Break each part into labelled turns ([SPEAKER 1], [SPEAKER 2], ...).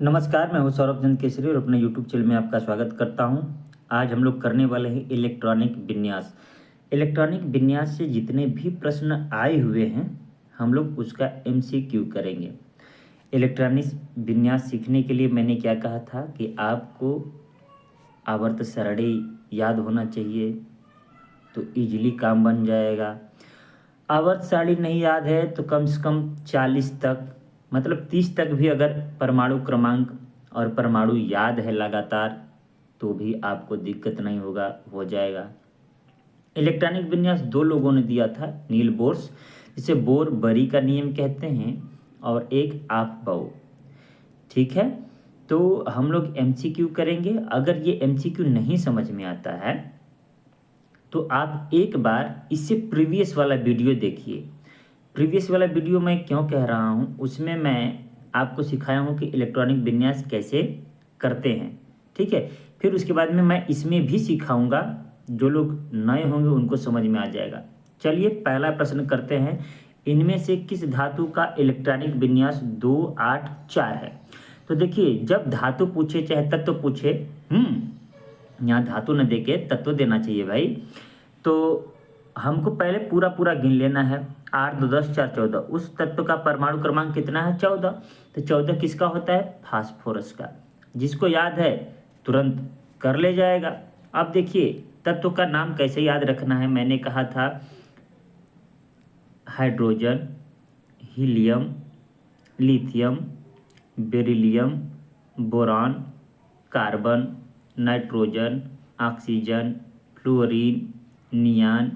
[SPEAKER 1] नमस्कार, मैं हूं सौरभ चंद्र केसरी और अपने यूट्यूब चैनल में आपका स्वागत करता हूं। आज हम लोग करने वाले हैं इलेक्ट्रॉनिक विन्यास। इलेक्ट्रॉनिक विन्यास से जितने भी प्रश्न आए हुए हैं हम लोग उसका एमसीक्यू करेंगे। इलेक्ट्रॉनिक विन्यास सीखने के लिए मैंने क्या कहा था कि आपको आवर्त सारणी याद होना चाहिए, तो इजीली काम बन जाएगा। आवर्त सारणी नहीं याद है तो कम से कम 40 तक, मतलब 30 तक भी अगर परमाणु क्रमांक और परमाणु याद है लगातार तो भी आपको दिक्कत नहीं होगा, हो जाएगा। इलेक्ट्रॉनिक विन्यास दो लोगों ने दिया था, नील बोर्स, जिसे बोर बरी का नियम कहते हैं, और एक आफबाउ। ठीक है, तो हम लोग एमसीक्यू करेंगे। अगर ये एमसीक्यू नहीं समझ में आता है तो आप एक बार इससे प्रीवियस वाला वीडियो देखिए। प्रीवियस वाला वीडियो मैं क्यों कह रहा हूँ, उसमें मैं आपको सिखाया हूँ कि इलेक्ट्रॉनिक विन्यास कैसे करते हैं। ठीक है, फिर उसके बाद में मैं इसमें भी सिखाऊंगा, जो लोग नए होंगे उनको समझ में आ जाएगा। चलिए पहला प्रश्न करते हैं। इनमें से किस धातु का इलेक्ट्रॉनिक विन्यास 2, 8, 4 है? तो देखिए, जब धातु पूछे चाहे तत्व पूछे, यहाँ धातु न देके तत्व देना चाहिए भाई। तो हमको पहले पूरा पूरा गिन लेना है। 8, 2, 10, 4, 14। उस तत्व का परमाणु क्रमांक कितना है? 14। तो 14 किसका होता है? फास्फोरस का। जिसको याद है तुरंत कर ले जाएगा। अब देखिए तत्व का नाम कैसे याद रखना है। मैंने कहा था hydrogen, helium, lithium, beryllium, boron, carbon, nitrogen, oxygen, fluorine, neon,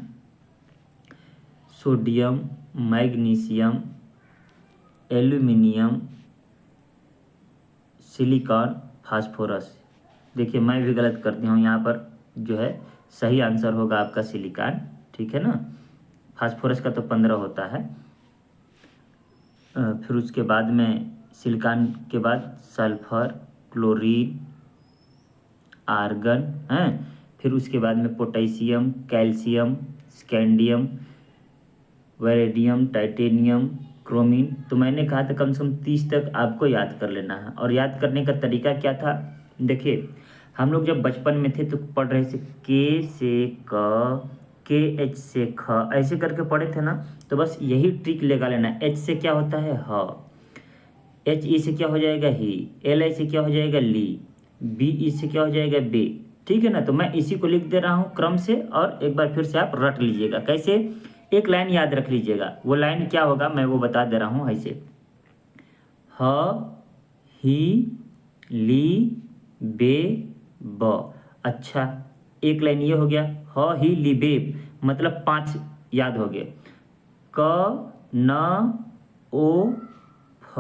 [SPEAKER 1] sodium, magnesium, aluminium, silicon, phosphorus. देखिए मैं भी गलत कर दिया हूँ, यहाँ पर जो है सही आंसर होगा आपका सिलिकॉन। ठीक है ना, फास्फोरस का तो 15 होता है। फिर उसके बाद में सिलिकॉन के बाद सल्फर, क्लोरीन, आर्गन हैं। फिर उसके बाद में पोटेशियम, कैल्शियम, स्कैंडियम, वेरेडियम, टाइटेनियम, क्रोमीन। तो मैंने कहा था कम से कम 30 तक आपको याद कर लेना है। और याद करने का तरीका क्या था? देखिए हम लोग जब बचपन में थे तो पढ़ रहे थे के से क, के एच से ख, ऐसे करके पढ़े थे ना। तो बस यही ट्रिक लगा लेना। एच से क्या होता है? ह। एच ई से क्या हो जाएगा? ही। एल आई से क्या हो जाएगा? ली। बी ई से क्या हो जाएगा? बे। ठीक है ना, तो मैं इसी को लिख दे रहा हूँ क्रम से, और एक बार फिर से आप रट लीजिएगा। कैसे? एक लाइन याद रख लीजिएगा। वो लाइन क्या होगा मैं वो बता दे रहा हूँ ऐसे। ह, ही, ली, बे, ब। अच्छा, एक लाइन ये हो गया। ह, ही, ली, बे, मतलब 5 याद हो गए। क, न, ओ, फ,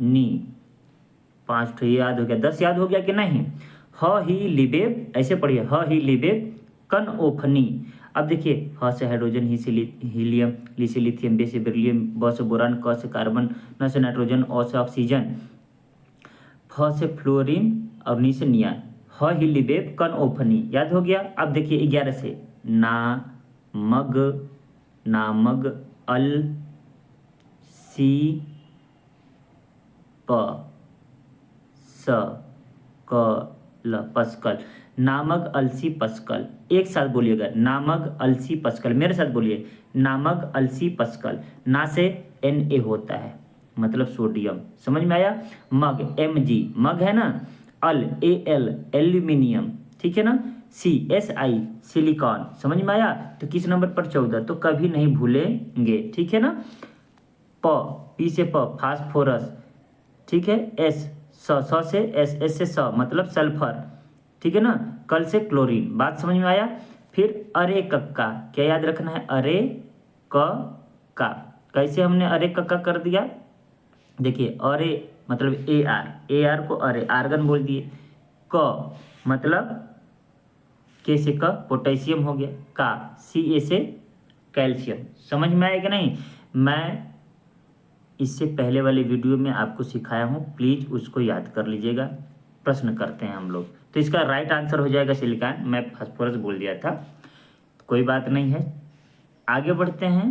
[SPEAKER 1] नी, 5 तो ये याद हो गया। 10 याद हो गया कि नहीं? ह, ही, लिबेब, ऐसे पढ़िए। ह, ही, लिबेब, कन, ओफनी। अब देखिए, ह से हाइड्रोजन, ही से हीलियम, ली से लिथियम, बे से बेरिलियम, ब से बोरान, क से कार्बन, न से नाइट्रोजन, ओ से ऑक्सीजन, फ से फ्लोरीन और नी से नियान। ह, ही, लिबेब, कन, ओफनी याद हो गया। अब देखिए 11 से ना, मग, नामग, अल, सी, प, स, क, ल, पस्कल। नामक, अलसी, पस्कल। एक साथ बोलिएगा, नामक, अलसी, पस्कल। मेरे साथ बोलिए, नामक, अलसी, पस्कल। ना से एन ए होता है, मतलब सोडियम। समझ में आया? मग, एम जी, मग है ना। अल, ए एल, एल्यूमिनियम। ठीक है ना। सी, एस आई, सिलिकॉन। समझ में आया? तो किस नंबर पर? 14। तो कभी नहीं भूलेंगे। ठीक है ना। प, पी से प, फास्फोरस। ठीक है। एस, स से एस, एस से स मतलब सल्फर। ठीक है ना। कल से क्लोरीन। बात समझ में आया? फिर अरे कक्का, क्या याद रखना है? अरे क का। कैसे हमने अरे कक्का कर दिया? देखिए अरे मतलब ए आर, ए आर को अरे, आर्गन बोल दिए। क मतलब के से क, पोटेशियम हो गया। का, सी ए से कैल्शियम। समझ में आया कि नहीं? मैं इससे पहले वाले वीडियो में आपको सिखाया हूँ, प्लीज़ उसको याद कर लीजिएगा। प्रश्न करते हैं हम लोग। तो इसका राइट आंसर हो जाएगा सिलिकॉन। मैं फास्फोरस बोल दिया था, कोई बात नहीं है। आगे बढ़ते हैं।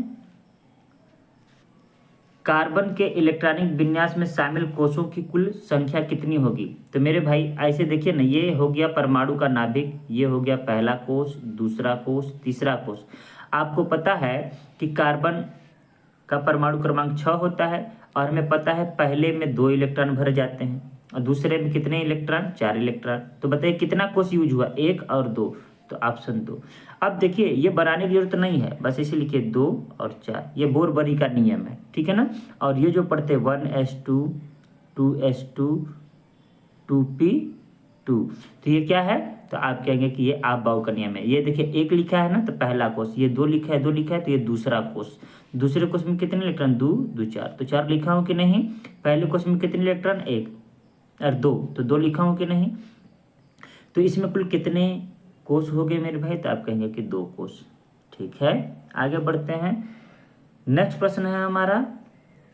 [SPEAKER 1] कार्बन के इलेक्ट्रॉनिक विन्यास में शामिल कोषों की कुल संख्या कितनी होगी? तो मेरे भाई ऐसे देखिए ना, ये हो गया परमाणु का नाभिक, ये हो गया पहला कोष, दूसरा कोष, तीसरा कोष। आपको पता है कि कार्बन का परमाणु क्रमांक 6 होता है और हमें पता है पहले में 2 इलेक्ट्रॉन भरे जाते हैं और दूसरे में कितने इलेक्ट्रॉन? 4 इलेक्ट्रॉन। तो बताइए कितना कोष यूज हुआ? 1 और 2, तो ऑप्शन 2। अब देखिए ये बनाने की जरूरत नहीं है, बस इसे लिखिए 2 और 4, ये बोर-बरी का नियम है, ठीक है ना। और ये जो पढ़ते 1s2 2s2 2p2, तो ये क्या है? तो आप कहेंगे कि ये आप बाउ का नियम है। ये देखिए 1 लिखा है ना, तो पहला कोष, ये 2 लिखा है, 2 लिखा है, तो ये दूसरा कोष। दूसरे कोष में कितने इलेक्ट्रॉन? 2 2 4, तो 4 लिखा हूँ कि नहीं? पहले कोष में कितने इलेक्ट्रॉन? 1 और 2, तो 2 लिखा हूँ कि नहीं? तो इसमें कुल कितने कोष हो गए मेरे भाई? तो आप कहेंगे कि 2 कोष। ठीक है, आगे बढ़ते हैं। नेक्स्ट प्रश्न है हमारा,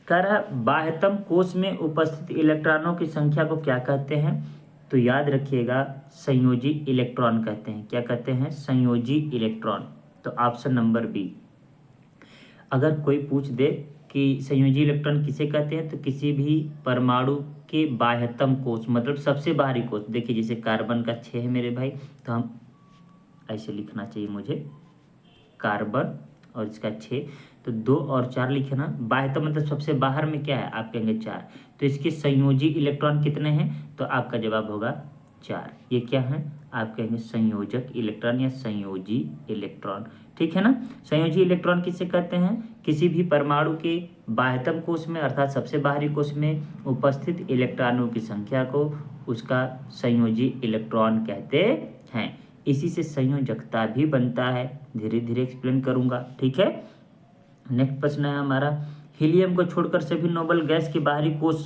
[SPEAKER 1] कह रहा है बाह्यतम कोष में उपस्थित इलेक्ट्रॉनों की संख्या को क्या कहते हैं? तो याद रखिएगा, संयोजी इलेक्ट्रॉन कहते हैं। क्या कहते हैं? संयोजी इलेक्ट्रॉन। तो ऑप्शन नंबर बी। अगर कोई पूछ दे कि संयोजी इलेक्ट्रॉन किसे कहते हैं, तो किसी भी परमाणु के बाह्यतम कोष, मतलब सबसे बाहरी कोष। देखिए जैसे कार्बन का 6 है मेरे भाई, तो हम ऐसे लिखना चाहिए मुझे, कार्बन और इसका 6, तो 2 और 4 लिखे ना। बाह्यतम मतलब सबसे बाहर में क्या है? आप कहेंगे 4, तो इसके संयोजी इलेक्ट्रॉन कितने हैं? तो आपका जवाब होगा 4। ये क्या है? आप कहेंगे संयोजक इलेक्ट्रॉन या संयोजी इलेक्ट्रॉन, ठीक है ना। संयोजी इलेक्ट्रॉन किसे कहते हैं? किसी भी परमाणु के बाह्यतम कोष में अर्थात सबसे बाहरी कोष में उपस्थित इलेक्ट्रॉनों की संख्या को उसका संयोजी इलेक्ट्रॉन कहते हैं। इसी से संयोजकता भी बनता है, धीरे धीरे एक्सप्लेन करूंगा, ठीक है। नेक्स्ट प्रश्न है हमारा, हीलियम को छोड़कर सभी नोबल गैस के बाहरी कोष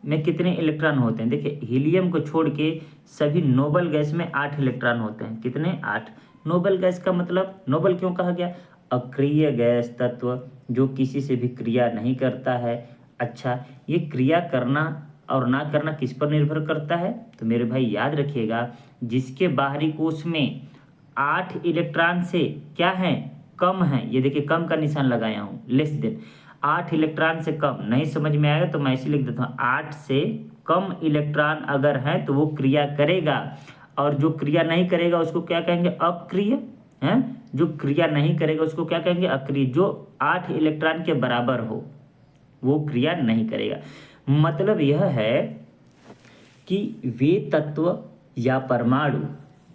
[SPEAKER 1] में कितने इलेक्ट्रॉन होते हैं? देखिए हीलियम को छोड़ के सभी नोबल गैस में 8 इलेक्ट्रॉन होते हैं। कितने? 8। नोबल गैस का मतलब, नोबल क्यों कहा गया? अक्रिय गैस तत्व जो किसी से भी क्रिया नहीं करता है। अच्छा, ये क्रिया करना और ना करना किस पर निर्भर करता है? तो मेरे भाई याद रखिएगा, जिसके बाहरी कोष में 8 इलेक्ट्रॉन से क्या है? कम है। ये देखिए कम का निशान लगाया हूँ, लेस देन। 8 इलेक्ट्रॉन से कम, नहीं समझ में आएगा तो मैं ऐसे लिख देता हूँ, 8 से कम इलेक्ट्रॉन अगर है तो वो क्रिया करेगा, और जो क्रिया नहीं करेगा उसको क्या कहेंगे? अक्रिय है। जो क्रिया नहीं करेगा उसको क्या कहेंगे? अक्रिय। जो 8 इलेक्ट्रॉन के बराबर हो वो क्रिया नहीं करेगा। मतलब यह है कि वे तत्व या परमाणु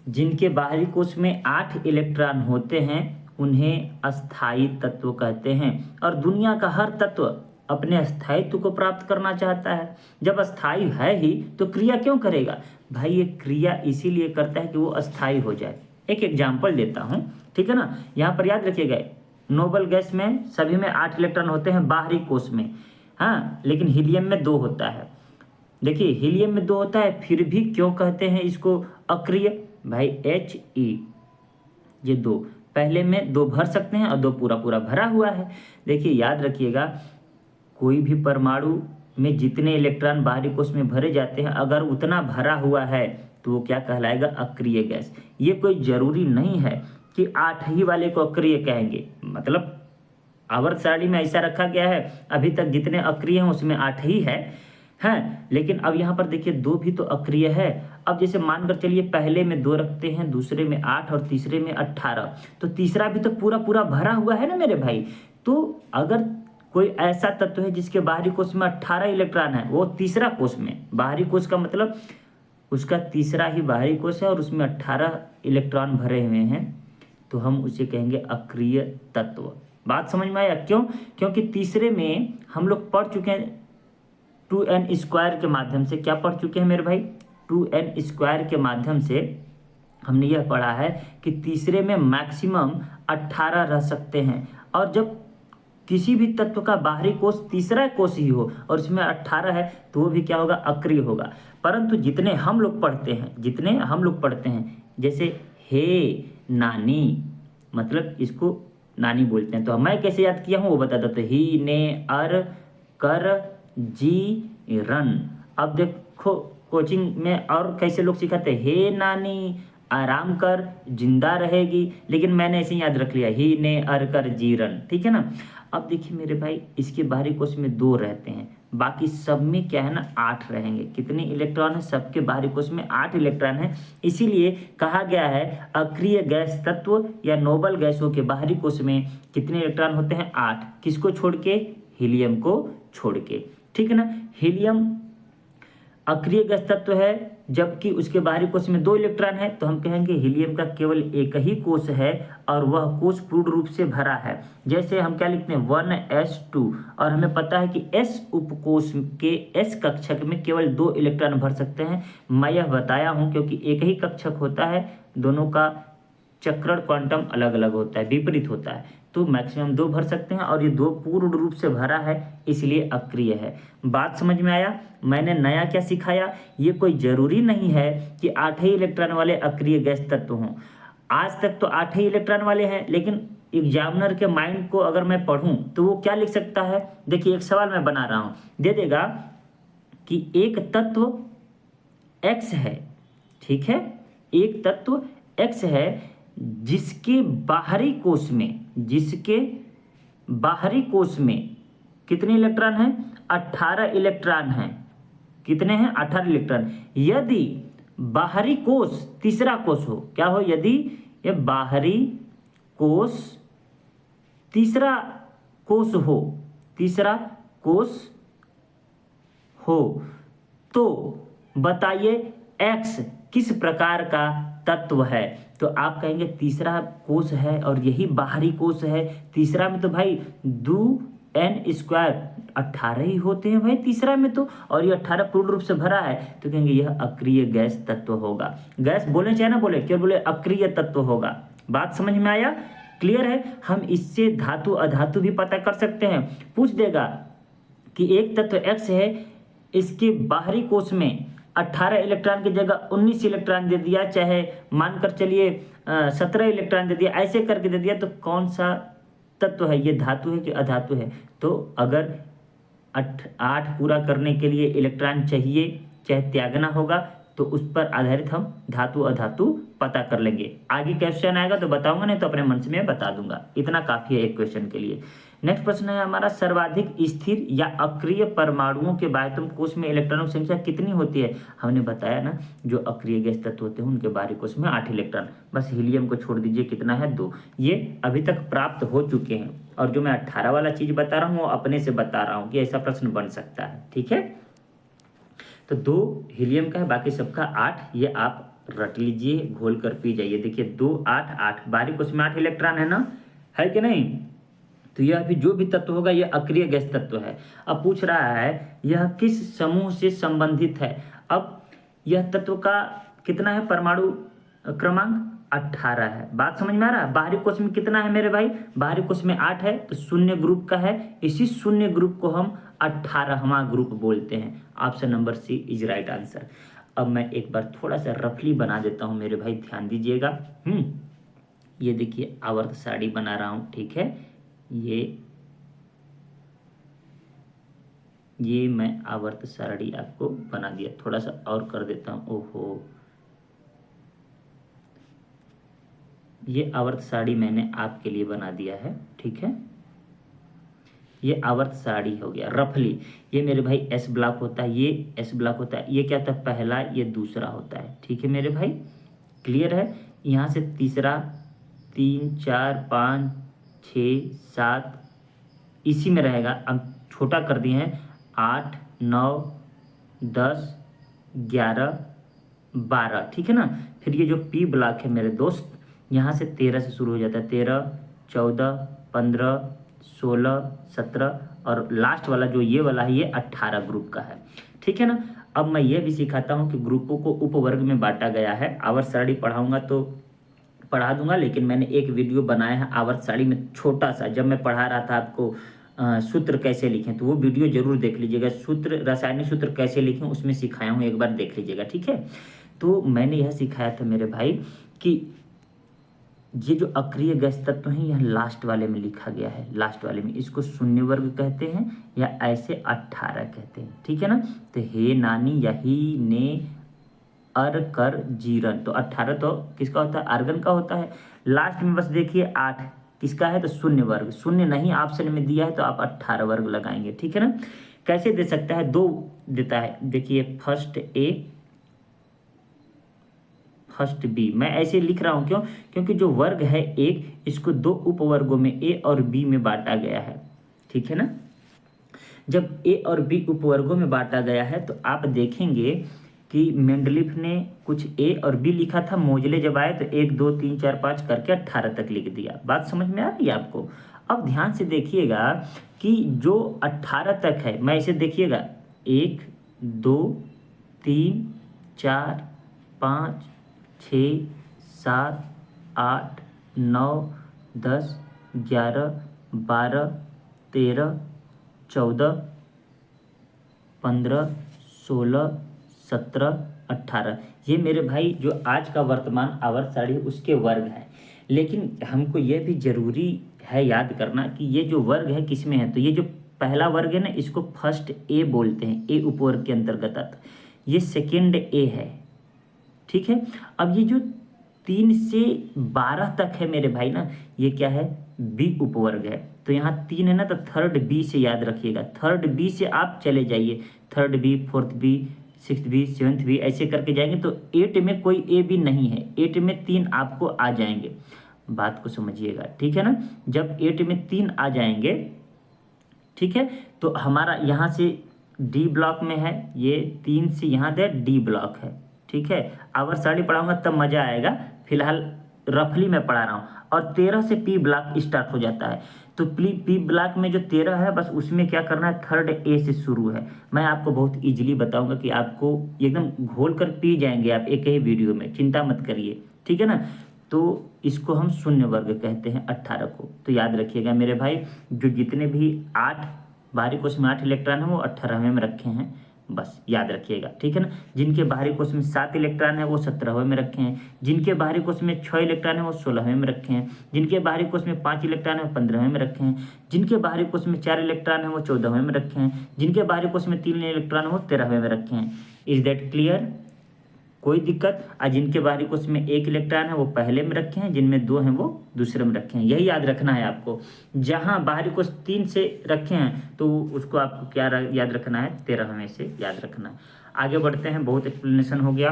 [SPEAKER 1] जिनके बाहरी कोष में 8 इलेक्ट्रॉन होते हैं उन्हें अस्थायी तत्व कहते हैं। और दुनिया का हर तत्व अपने अस्थायित्व को प्राप्त करना चाहता है। जब अस्थायी है ही तो क्रिया क्यों करेगा? भाई ये क्रिया इसीलिए करता है कि वो अस्थायी हो जाए। एक एग्जाम्पल देता हूँ, ठीक है ना। यहाँ पर याद रखिएगा, नोबल गैस में सभी में 8 इलेक्ट्रॉन होते हैं बाहरी कोष में, हाँ, लेकिन हीलियम में 2 होता है। देखिए हीलियम में 2 होता है, फिर भी क्यों कहते हैं इसको अक्रिय? भाई He, ये 2 पहले में 2 भर सकते हैं और 2 पूरा पूरा भरा हुआ है। देखिए याद रखिएगा, कोई भी परमाणु में जितने इलेक्ट्रॉन बाहरी कोष में भरे जाते हैं, अगर उतना भरा हुआ है तो वो क्या कहलाएगा? अक्रिय गैस। ये कोई जरूरी नहीं है कि 8 ही वाले को अक्रिय कहेंगे, मतलब आवर्त सारणी में ऐसा रखा गया है, अभी तक जितने अक्रिय हैं उसमें 8 ही है, लेकिन अब यहाँ पर देखिए 2 भी तो अक्रिय है। अब जैसे मानकर चलिए पहले में 2 रखते हैं, दूसरे में 8 और तीसरे में 18, तो तीसरा भी तो पूरा पूरा भरा हुआ है ना मेरे भाई। तो अगर कोई ऐसा तत्व है जिसके बाहरी कोष में 18 इलेक्ट्रॉन है, वो तीसरा कोष में, बाहरी कोष का मतलब उसका तीसरा ही बाहरी कोष है और उसमें 18 इलेक्ट्रॉन भरे हुए हैं, तो हम उसे कहेंगे अक्रिय तत्व। बात समझ में आया? क्यों? क्योंकि तीसरे में हम लोग पढ़ चुके हैं 2n² के माध्यम से। क्या पढ़ चुके हैं मेरे भाई? 2n² के माध्यम से हमने यह पढ़ा है कि तीसरे में मैक्सिमम 18 रह सकते हैं, और जब किसी भी तत्व का बाहरी कोष तीसरा कोष ही हो और उसमें 18 है तो वो भी क्या होगा? अक्रिय होगा। परंतु जितने हम लोग पढ़ते हैं जैसे हे नानी, मतलब इसको नानी बोलते हैं, तो मैं कैसे याद किया हूँ वो बता देते। ही ने अर कर जी रन। अब देखो कोचिंग में और कैसे लोग सिखाते हैं, हे नानी आराम कर जिंदा रहेगी, लेकिन मैंने ऐसे याद रख लिया, ही ने अर कर जी रन, ठीक है ना। अब देखिए मेरे भाई, इसके बाहरी कोश में 2 रहते हैं, बाकी सब में क्या है ना 8 रहेंगे। कितने इलेक्ट्रॉन है? सबके बाहरी कोश में 8 इलेक्ट्रॉन है। इसीलिए कहा गया है अक्रिय गैस तत्व या नोबल गैसों के बाहरी कोश में कितने इलेक्ट्रॉन होते हैं? 8। किसको छोड़ के? हीलियम को छोड़ के, ठीक है ना। हीलियम अक्रिय गैस तत्व है, जबकि उसके बाहरी कोश में 2 इलेक्ट्रॉन है, तो हम कहेंगे हीलियम का केवल एक ही कोश है और वह कोश पूर्ण रूप से भरा है। जैसे हम क्या लिखते हैं 1s2, और हमें पता है कि s उपकोश के s कक्षक में केवल 2 इलेक्ट्रॉन भर सकते हैं। मैं यह बताया हूं क्योंकि एक ही कक्षक होता है, दोनों का चक्रण क्वांटम अलग अलग होता है, विपरीत होता है, तो मैक्सिमम 2 भर सकते हैं और ये 2 पूर्ण रूप से भरा है, इसलिए अक्रिय है। बात समझ में आया? मैंने नया क्या सिखाया? ये कोई जरूरी नहीं है कि 8 ही इलेक्ट्रॉन वाले अक्रिय गैस तत्व हों। आज तक तो 8 ही इलेक्ट्रॉन वाले हैं, लेकिन एग्जामिनर के माइंड को अगर मैं पढ़ूं तो वो क्या लिख सकता है? देखिए एक सवाल मैं बना रहा हूं, दे देगा कि एक तत्व x है, ठीक है, एक तत्व x है जिसके बाहरी कोश में कितने इलेक्ट्रॉन हैं? 18 इलेक्ट्रॉन हैं। कितने हैं? 18 इलेक्ट्रॉन। यदि बाहरी कोश तीसरा कोश हो, क्या हो? यदि यह बाहरी कोश तीसरा कोश हो तो बताइए x किस प्रकार का तत्व है? तो आप कहेंगे तीसरा कोश है और यही बाहरी कोश है। तीसरा में तो भाई 2n² 18 ही होते हैं भाई तीसरा में तो, और ये 18 पूर्ण रूप से भरा है, तो कहेंगे यह अक्रिय गैस तत्व होगा। गैस बोले चाहे ना बोले, क्यों बोले अक्रिय तत्व होगा। बात समझ में आया? क्लियर है? हम इससे धातु अधातु भी पता कर सकते हैं। पूछ देगा कि एक तत्व x है, इसके बाहरी कोश में 18 इलेक्ट्रॉन की जगह 19 इलेक्ट्रॉन दे दिया, चाहे मानकर चलिए 17 इलेक्ट्रॉन दे दिया, ऐसे करके दे दिया, तो कौन सा तत्व है? ये धातु है कि अधातु है? तो अगर 8 पूरा करने के लिए इलेक्ट्रॉन चाहिए, चाहे त्यागना होगा, तो उस पर आधारित हम धातु अधातु पता कर लेंगे। आगे क्वेश्चन आएगा तो बताऊंगा, नहीं तो अपने मन से मैं बता दूंगा। इतना काफी है एक क्वेश्चन के लिए। नेक्स्ट प्रश्न है हमारा, सर्वाधिक स्थिर या अक्रिय परमाणुओं के बाह्यतम कोश में इलेक्ट्रॉनों की संख्या कितनी होती है? हमने बताया ना, जो अक्रिय गैस तत्व होते हैं उनके बाहरी कोश में 8 इलेक्ट्रॉन, बस हीलियम को छोड़ दीजिए, कितना है? 2। ये अभी तक प्राप्त हो चुके हैं, और जो मैं 18 वाला चीज बता रहा हूँ वो अपने से बता रहा हूँ कि ऐसा प्रश्न बन सकता है, ठीक है। तो 2 हीलियम का है, बाकी सबका 8, ये आप रट लीजिए, घोल कर पी जाइए। देखिए 2 8 8, बाहरी कोश में 8 इलेक्ट्रॉन है ना, है कि नहीं? तो यह भी जो भी तत्व होगा यह अक्रिय गैस तत्व है। अब पूछ रहा है यह किस समूह से संबंधित है। अब यह तत्व का कितना है परमाणु क्रमांक? 18 है। बात समझ में आ रहा है? बाहरी कोश में कितना है मेरे भाई? बाहरी कोश में 8 है, तो शून्य ग्रुप का है। इसी शून्य ग्रुप को हम 18वां ग्रुप बोलते हैं। Option number c is right answer. अब मैं एक बार थोड़ा सा रफली बना देता हूं मेरे भाई, ध्यान दीजिएगा। ये देखिए आवर्त सारणी बना रहा हूं, ठीक है। ये मैं आवर्त सारणी आपको बना दिया, थोड़ा सा और कर देता हूं। ओहो, ये आवर्त सारणी मैंने आपके लिए बना दिया है, ठीक है। ये आवर्त सारणी हो गया रफली। ये मेरे भाई एस ब्लॉक होता है, ये एस ब्लॉक होता है, ये क्या होता है? पहला, ये दूसरा होता है, ठीक है मेरे भाई। क्लियर है? यहाँ से तीसरा, 3 4 5 6 7 इसी में रहेगा। अब छोटा कर दिए हैं, 8 9 10 11 12, ठीक है ना। फिर ये जो पी ब्लॉक है मेरे दोस्त, यहाँ से 13 से शुरू हो जाता है, 13 14 15 16 17, और लास्ट वाला जो ये वाला है ये 18 ग्रुप का है, ठीक है ना। अब मैं ये भी सिखाता हूँ कि ग्रुपों को उपवर्ग में बांटा गया है। आवर्त सारणी पढ़ाऊंगा तो पढ़ा दूंगा, लेकिन मैंने एक वीडियो बनाया है आवर्त सारणी में छोटा सा, जब मैं पढ़ा रहा था आपको सूत्र कैसे लिखें, तो वो वीडियो जरूर देख लीजिएगा। सूत्र, रासायनिक सूत्र कैसे लिखें उसमें सिखाया हूँ, एक बार देख लीजिएगा, ठीक है। तो मैंने यह सिखाया था मेरे भाई कि ये जो अक्रिय गैस तत्व हैं यह लास्ट वाले में लिखा गया है, लास्ट वाले में। इसको शून्य वर्ग कहते हैं या ऐसे 18 कहते हैं, ठीक है ना। तो हे नानी यही ने अर कर जीरन, तो 18 तो किसका होता है? आर्गन का होता है। लास्ट में बस देखिए 8, किसका है, तो शून्य वर्ग। शून्य नहीं ऑप्शन में दिया है तो आप 18 वर्ग लगाएंगे, ठीक है ना। कैसे दे सकता है, 2 देता है, देखिए फर्स्ट ए फर्स्ट बी, मैं ऐसे लिख रहा हूं क्यों, क्योंकि जो वर्ग है एक, इसको 2 उपवर्गों में ए और बी में बांटा गया है, ठीक है ना। जब ए और बी उपवर्गों में बांटा गया है तो आप देखेंगे कि मेंडलीफ ने कुछ ए और बी लिखा था, मोजले जब आए तो 1 2 3 4 5 करके 18 तक लिख दिया। बात समझ में आ रही है आपको। अब ध्यान से देखिएगा कि जो 18 तक है, मैं इसे देखिएगा 1 2 3 4 5 6 7 8 9 10 11 12 13 14 15 16 17 18, ये मेरे भाई जो आज का वर्तमान आवर्त सारणी है उसके वर्ग हैं। लेकिन हमको ये भी जरूरी है याद करना कि ये जो वर्ग है किस में है, तो ये जो पहला वर्ग है ना, इसको फर्स्ट ए बोलते हैं, ए उपवर्ग के अंतर्गत आता है। ये सेकेंड ए है, ठीक है। अब ये जो 3 से 12 तक है मेरे भाई ना, ये क्या है, बी उपवर्ग है। तो यहाँ 3 है ना, तो थर्ड बी से याद रखिएगा, थर्ड बी से आप चले जाइए, third b, fourth b, sixth b, seventh b, ऐसे करके जाएंगे तो 8 में कोई ए बी नहीं है, 8 में 3 आपको आ जाएंगे। बात को समझिएगा, ठीक है ना। जब 8 में 3 आ जाएंगे, ठीक है, तो हमारा यहाँ से डी ब्लॉक में है, ये 3 से यहाँ से डी ब्लॉक है, ठीक है। आवर्त सारणी पढ़ाऊंगा तब मजा आएगा, फिलहाल रफली मैं पढ़ा रहा हूँ। और 13 से पी ब्लॉक स्टार्ट हो जाता है, तो पी ब्लॉक में जो 13 है, बस उसमें क्या करना है, थर्ड ए से शुरू है। मैं आपको बहुत इजीली बताऊंगा कि आपको एकदम घोल कर पी जाएंगे आप एक ही वीडियो में, चिंता मत करिए, ठीक है ना। तो इसको हम शून्य वर्ग कहते हैं 18 को। तो याद रखिएगा मेरे भाई, जो जितने भी 8 बाहरी कोश में 8 इलेक्ट्रॉन हैं वो 18वें में रखे हैं, बस याद रखिएगा, ठीक है ना। जिनके बाहरी कोश में 7 इलेक्ट्रॉन है वो 17वें में रखे हैं, जिनके बाहरी कोश में 6 इलेक्ट्रॉन है वो 16वें में रखे हैं, जिनके बाहरी कोश में 5 इलेक्ट्रॉन है वो 15वें में रखे हैं, जिनके बाहरी कोश में 4 इलेक्ट्रॉन है वो 14वें में रखे हैं, जिनके बाहरी कोश में 3 इलेक्ट्रॉन है वो 13वें में रखे हैं। इज दैट क्लियर, कोई दिक्कत। और जिनके बाहरी कोश में 1 इलेक्ट्रॉन है वो पहले में रखे हैं, जिनमें 2 हैं वो दूसरे में रखे हैं। यही याद रखना है आपको। जहां बाहरी कोश 3 से रखे हैं तो उसको आपको क्या याद रखना है, 13वें से याद रखना है। आगे बढ़ते हैं, बहुत एक्सप्लेनेशन हो गया,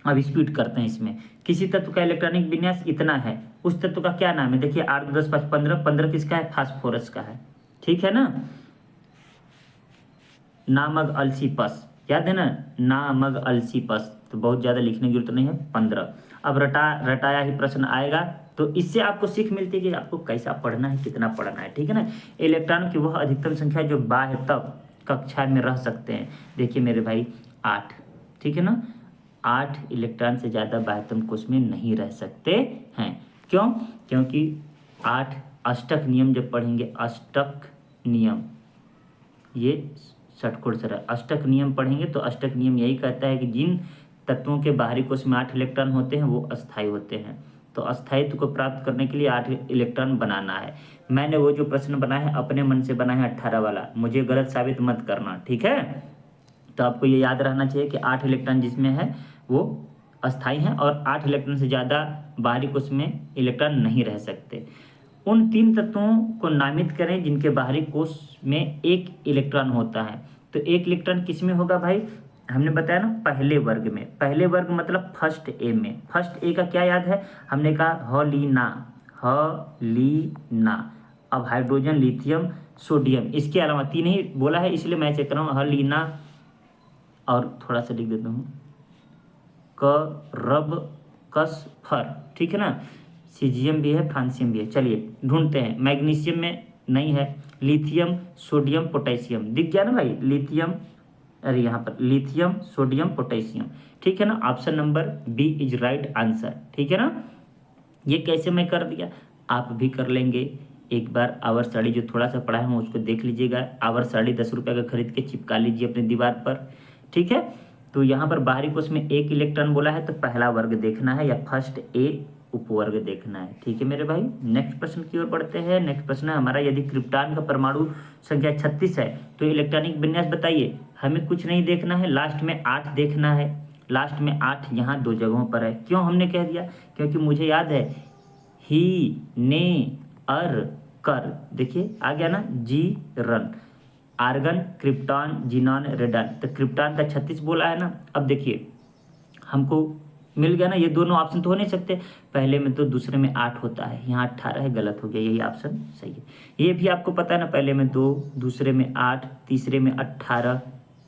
[SPEAKER 1] अब स्पीड करते हैं इसमें। किसी तत्व का इलेक्ट्रॉनिक विन्यास इतना है, उस तत्व का क्या नाम है, देखिए 8 10 5 15, 15 किसका है, फास्फोरस का है, ठीक है ना। नामक अल्सीपस, याद है ना, नामक अल्सीपस, तो बहुत ज़्यादा लिखने की जरूरत नहीं है, 15। अब रटाया ही प्रश्न आएगा, तो इससे आपको सीख मिलती है कि आपको कैसा पढ़ना है, कितना पढ़ना है, ठीक है ना। इलेक्ट्रॉन की वह अधिकतम संख्या जो बाह्य तब कक्षा में रह सकते हैं, देखिए मेरे भाई 8, ठीक है ना। 8 इलेक्ट्रॉन से ज़्यादा बाह्यतम कोश में नहीं रह सकते हैं। क्यों, क्योंकि 8 अष्टक नियम जब पढ़ेंगे, अष्टक नियम, ये षटकोण सर अष्टक नियम पढ़ेंगे तो अष्टक नियम यही कहता है कि जिन तत्वों के बाहरी कोश में 8 इलेक्ट्रॉन होते हैं वो अस्थायी होते हैं। तो अस्थायित्व को प्राप्त करने के लिए 8 इलेक्ट्रॉन बनाना है। मैंने वो जो प्रश्न बनाया है अपने मन से बना है 18 वाला, मुझे गलत साबित मत करना, ठीक है। तो आपको ये याद रहना चाहिए कि 8 इलेक्ट्रॉन जिसमें है वो अस्थायी हैं और 8 इलेक्ट्रॉन से ज़्यादा बाहरी कोश में इलेक्ट्रॉन नहीं रह सकते। उन 3 तत्वों को नामित करें जिनके बाहरी कोश में 1 इलेक्ट्रॉन होता है। तो 1 इलेक्ट्रॉन किस में होगा भाई, हमने बताया ना पहले वर्ग में। पहले वर्ग मतलब फर्स्ट ए में। फर्स्ट ए का क्या याद है, हमने कहा हॉलीना, हॉलीना। अब हाइड्रोजन, लिथियम, सोडियम, इसके अलावा 3 ही बोला है इसलिए मैं चेक कर रहा हूँ, हॉलीना। और थोड़ा सा लिख देता हूँ, करब कस फर, ठीक है ना। सीजियम भी है, फ्रांसियम भी है। चलिए ढूंढते हैं, मैग्नीशियम में नहीं है, लिथियम, सोडियम, पोटेशियम, दिख गया ना भाई, लिथियम, अरे यहाँ पर लिथियम, सोडियम, पोटेशियम, ठीक है ना। Option number b is right answer, ठीक है ना। ये कैसे मैं कर दिया, आप भी कर लेंगे। एक बार आवर्त सारणी जो थोड़ा सा पढ़ा है उसको देख लीजिएगा। आवर्त सारणी 10 रुपये का खरीद के चिपका लीजिए अपनी दीवार पर, ठीक है। तो यहाँ पर बाहरी कोश में 1 इलेक्ट्रॉन बोला है तो पहला वर्ग देखना है या फर्स्ट ए उपवर्ग देखना है, ठीक है मेरे भाई। नेक्स्ट प्रश्न की ओर बढ़ते हैं। नेक्स्ट प्रश्न है हमारा, यदि क्रिप्टॉन का परमाणु संख्या 36 है तो इलेक्ट्रॉनिक विन्यास बताइए। हमें कुछ नहीं देखना है, लास्ट में 8 देखना है। लास्ट में 8 यहाँ 2 जगहों पर है। क्यों हमने कह दिया, क्योंकि मुझे याद है ही, ने, अर कर, देखिए आ गया ना, जी रन, आर्गन, क्रिप्टॉन, जीनॉन, रेडन। तो क्रिप्टॉन का 36 बोला है ना। अब देखिए हमको मिल गया ना, ये दोनों ऑप्शन तो हो नहीं सकते, पहले में तो दूसरे में 8 होता है, यहाँ 18 है, गलत हो गया, यही ऑप्शन सही है। ये भी आपको पता है ना, पहले में 2, दूसरे में 8, तीसरे में 18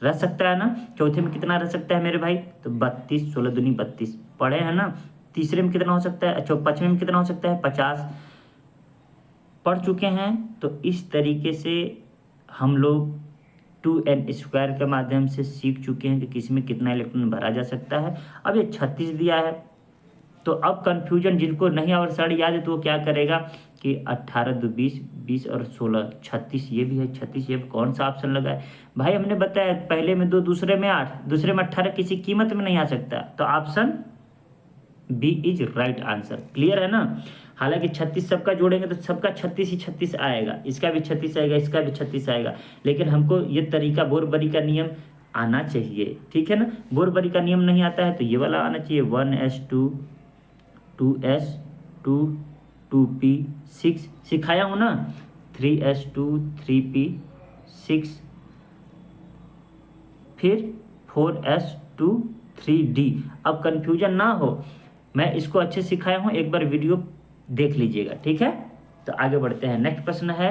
[SPEAKER 1] रह सकता है ना। चौथे में कितना रह सकता है मेरे भाई, तो 32, 16 दूनी 32 पढ़े हैं ना। तीसरे में कितना हो सकता है, अच्छा पाँचवें में कितना हो सकता है, 50 पढ़ चुके हैं। तो इस तरीके से हम लोग 2n² के माध्यम से सीख चुके हैं कि किसी में कितना इलेक्ट्रॉन भरा जा सकता है। अब ये 36 दिया है, तो अब कन्फ्यूजन जिनको नहीं और साड़ी याद है तो वो क्या करेगा कि 18 2 20, 20 और 16 36, ये भी है 36, ये कौन सा ऑप्शन लगा है भाई। हमने बताया पहले में 2, दूसरे में 8, दूसरे में 18 किसी कीमत में नहीं आ सकता, तो option b is right answer. Clear है ना। हालांकि 36 सबका जोड़ेंगे तो सबका 36 ही 36 आएगा, इसका भी 36 आएगा, इसका भी 36 आएगा, लेकिन हमको ये तरीका बोरबरी का नियम आना चाहिए, ठीक है ना। बोरबरी का नियम नहीं आता है तो ये वाला आना चाहिए, 1s2 2s2 2p 6 सिखाया हूँ ना, 3s2 3p 6, फिर 4s2 3d। अब कंफ्यूजन ना हो, मैं इसको अच्छे सिखाया हूँ, एक बार वीडियो देख लीजिएगा, ठीक है। तो आगे बढ़ते हैं। नेक्स्ट प्रश्न है,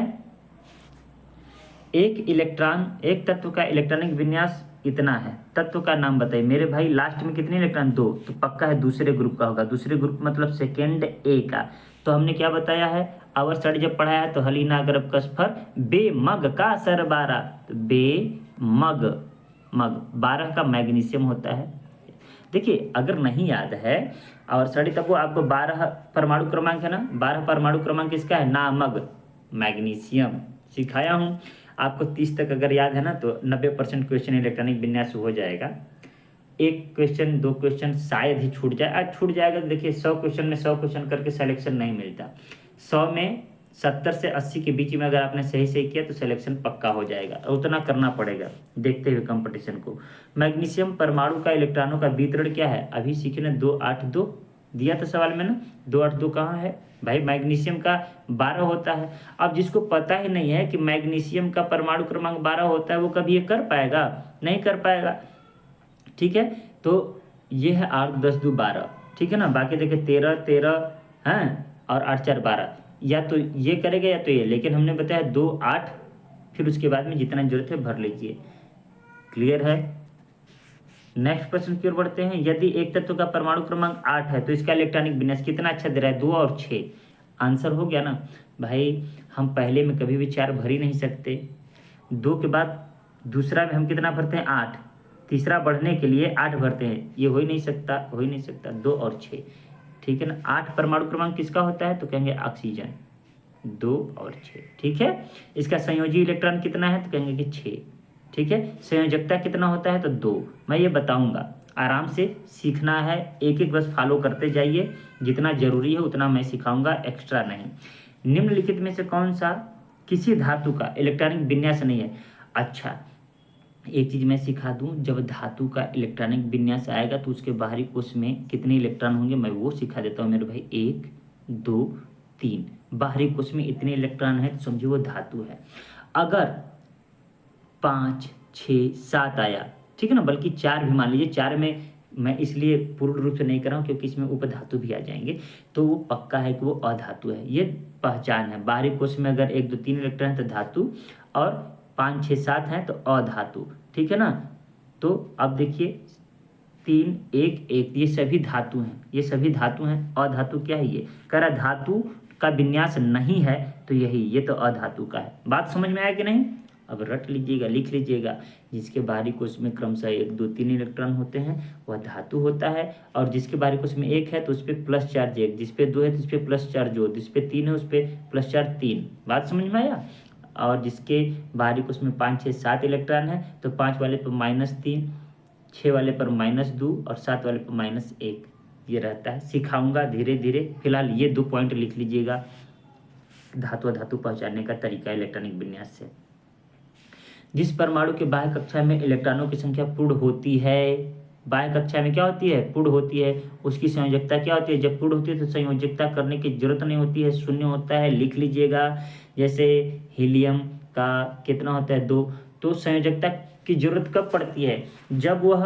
[SPEAKER 1] एक तत्व का इलेक्ट्रॉनिक विन्यास कितना है, तत्व का नाम बताइए मेरे भाई। लास्ट में कितने इलेक्ट्रॉन, 2, तो पक्का है दूसरे ग्रुप का होगा, दूसरे ग्रुप मतलब सेकेंड ए का। तो हमने क्या बताया है, आवर स्टडी जब पढ़ाया है तो हलीना गरब कसफर बेमग का सरबारा, तो बेमग, मग 12 का मैग्नीशियम होता है। देखिए अगर नहीं याद है और स्टडी तब वो आपको 12 परमाणु क्रमांक है ना, 12 परमाणु क्रमांक किसका है, नामग मैग्नीशियम सिखाया हूँ आपको। 30 तक अगर याद है ना तो 90% क्वेश्चन इलेक्ट्रॉनिक विन्यास हो जाएगा। एक क्वेश्चन 2 क्वेश्चन शायद ही छूट जाए, आज छूट जाएगा। देखिए 100 क्वेश्चन में 100 क्वेश्चन करके सिलेक्शन नहीं मिलता, 100 में 70 से 80 के बीच में अगर आपने सही सही किया तो सिलेक्शन पक्का हो जाएगा, उतना करना पड़ेगा देखते हुए कंपटीशन को। मैग्नीशियम परमाणु का इलेक्ट्रॉनों का वितरण क्या है, अभी सीखे ना, 2 8 2 दिया था सवाल में ना, 2 8 2 कहाँ है भाई, मैग्नीशियम का 12 होता है। अब जिसको पता ही नहीं है कि मैग्नीशियम का परमाणु क्रमांक 12 होता है वो कभी ये कर पाएगा, नहीं कर पाएगा, ठीक है। तो ये है 8 10 2 12, ठीक है ना। बाकी देखिए 13 13 हैं और 8 4 12, या तो ये करेगा या तो ये, लेकिन हमने बताया 2 8, फिर उसके बाद में जितना जरूरत है भर लीजिए। क्लियर है। नेक्स्ट प्रश्न की ओर बढ़ते हैं। यदि एक तत्व का परमाणु क्रमांक 8 है तो इसका इलेक्ट्रॉनिक विन्यास कितना अच्छा दे रहा है, 2 और 6। आंसर हो गया ना भाई। हम पहले में कभी भी 4 भर ही नहीं सकते, 2 के बाद दूसरा में हम कितना भरते हैं, 8, तीसरा बढ़ने के लिए 8 भरते हैं, ये हो ही नहीं सकता, हो ही नहीं सकता। 2 और 6, ठीक है ना। 8 परमाणु क्रमांक किसका होता है तो कहेंगे ऑक्सीजन, 2 और 6, ठीक है। इसका संयोजी इलेक्ट्रॉन कितना है तो कहेंगे कि 6, ठीक है। संयोजकता कितना होता है तो 2, मैं ये बताऊंगा, आराम से सीखना है, एक एक बस फॉलो करते जाइए, जितना जरूरी है उतना मैं सिखाऊंगा, एक्स्ट्रा नहीं। निम्नलिखित में से कौन सा किसी धातु का इलेक्ट्रॉनिक विन्यास नहीं है। अच्छा एक चीज मैं सिखा दूं, जब धातु का इलेक्ट्रॉनिक विन्यास आएगा तो उसके बाहरी कोश में कितने इलेक्ट्रॉन होंगे, मैं वो सिखा देता हूँ मेरे भाई। 1 2 3, बाहरी कोश में इतने इलेक्ट्रॉन है तो समझिए वो धातु है। अगर 5 6 7 आया, ठीक है ना, बल्कि 4 भी मान लीजिए, 4 में मैं इसलिए पूर्ण रूप से नहीं कर रहा हूँ क्योंकि इसमें उपधातु भी आ जाएंगे, तो वो पक्का है कि वो अधातु है, ये पहचान है। बाहरी कोश में अगर 1 2 3 इलेक्ट्रॉन है तो धातु, और 5 6 7 हैं तो अधातु, ठीक है ना। तो अब देखिए 3 1 1, ये सभी धातु हैं, ये सभी धातु हैं। अधातु क्या है, ये कह रहा धातु का विन्यास नहीं है तो यही, ये तो अधातु का है। बात समझ में आया कि नहीं। अब रट लीजिएगा, लिख लीजिएगा, जिसके बाहरी कोश में क्रमशः 1 2 3 इलेक्ट्रॉन होते हैं वह धातु होता है, और जिसके बाहरी कोश में 1 है तो उस पर प्लस चार्ज 1, जिस पे 2 है तो उस पर प्लस चार्ज 2, जिस पे 3 है उस पर प्लस चार्ज 3। बात समझ में आया। और जिसके बाहरी कोश में 5 6 7 इलेक्ट्रॉन है तो 5 वाले पर -3, 6 वाले पर -2 और 7 वाले पर -1, ये रहता है। सिखाऊंगा धीरे धीरे, फिलहाल ये 2 पॉइंट लिख लीजिएगा, धातु अधातु पहचानने का तरीका इलेक्ट्रॉनिक विन्यास से। जिस परमाणु के बाह्य कक्षा में इलेक्ट्रॉनों की संख्या पूर्ण होती है बाह्य कक्षा में क्या होती है, पूर्ण होती है। उसकी संयोजकता क्या होती है, जब पूर्ण होती है तो संयोजकता करने की जरूरत नहीं होती है, शून्य होता है, लिख लीजिएगा। जैसे हीलियम का कितना होता है, 2। तो संयोजकता की जरूरत कब पड़ती है, जब वह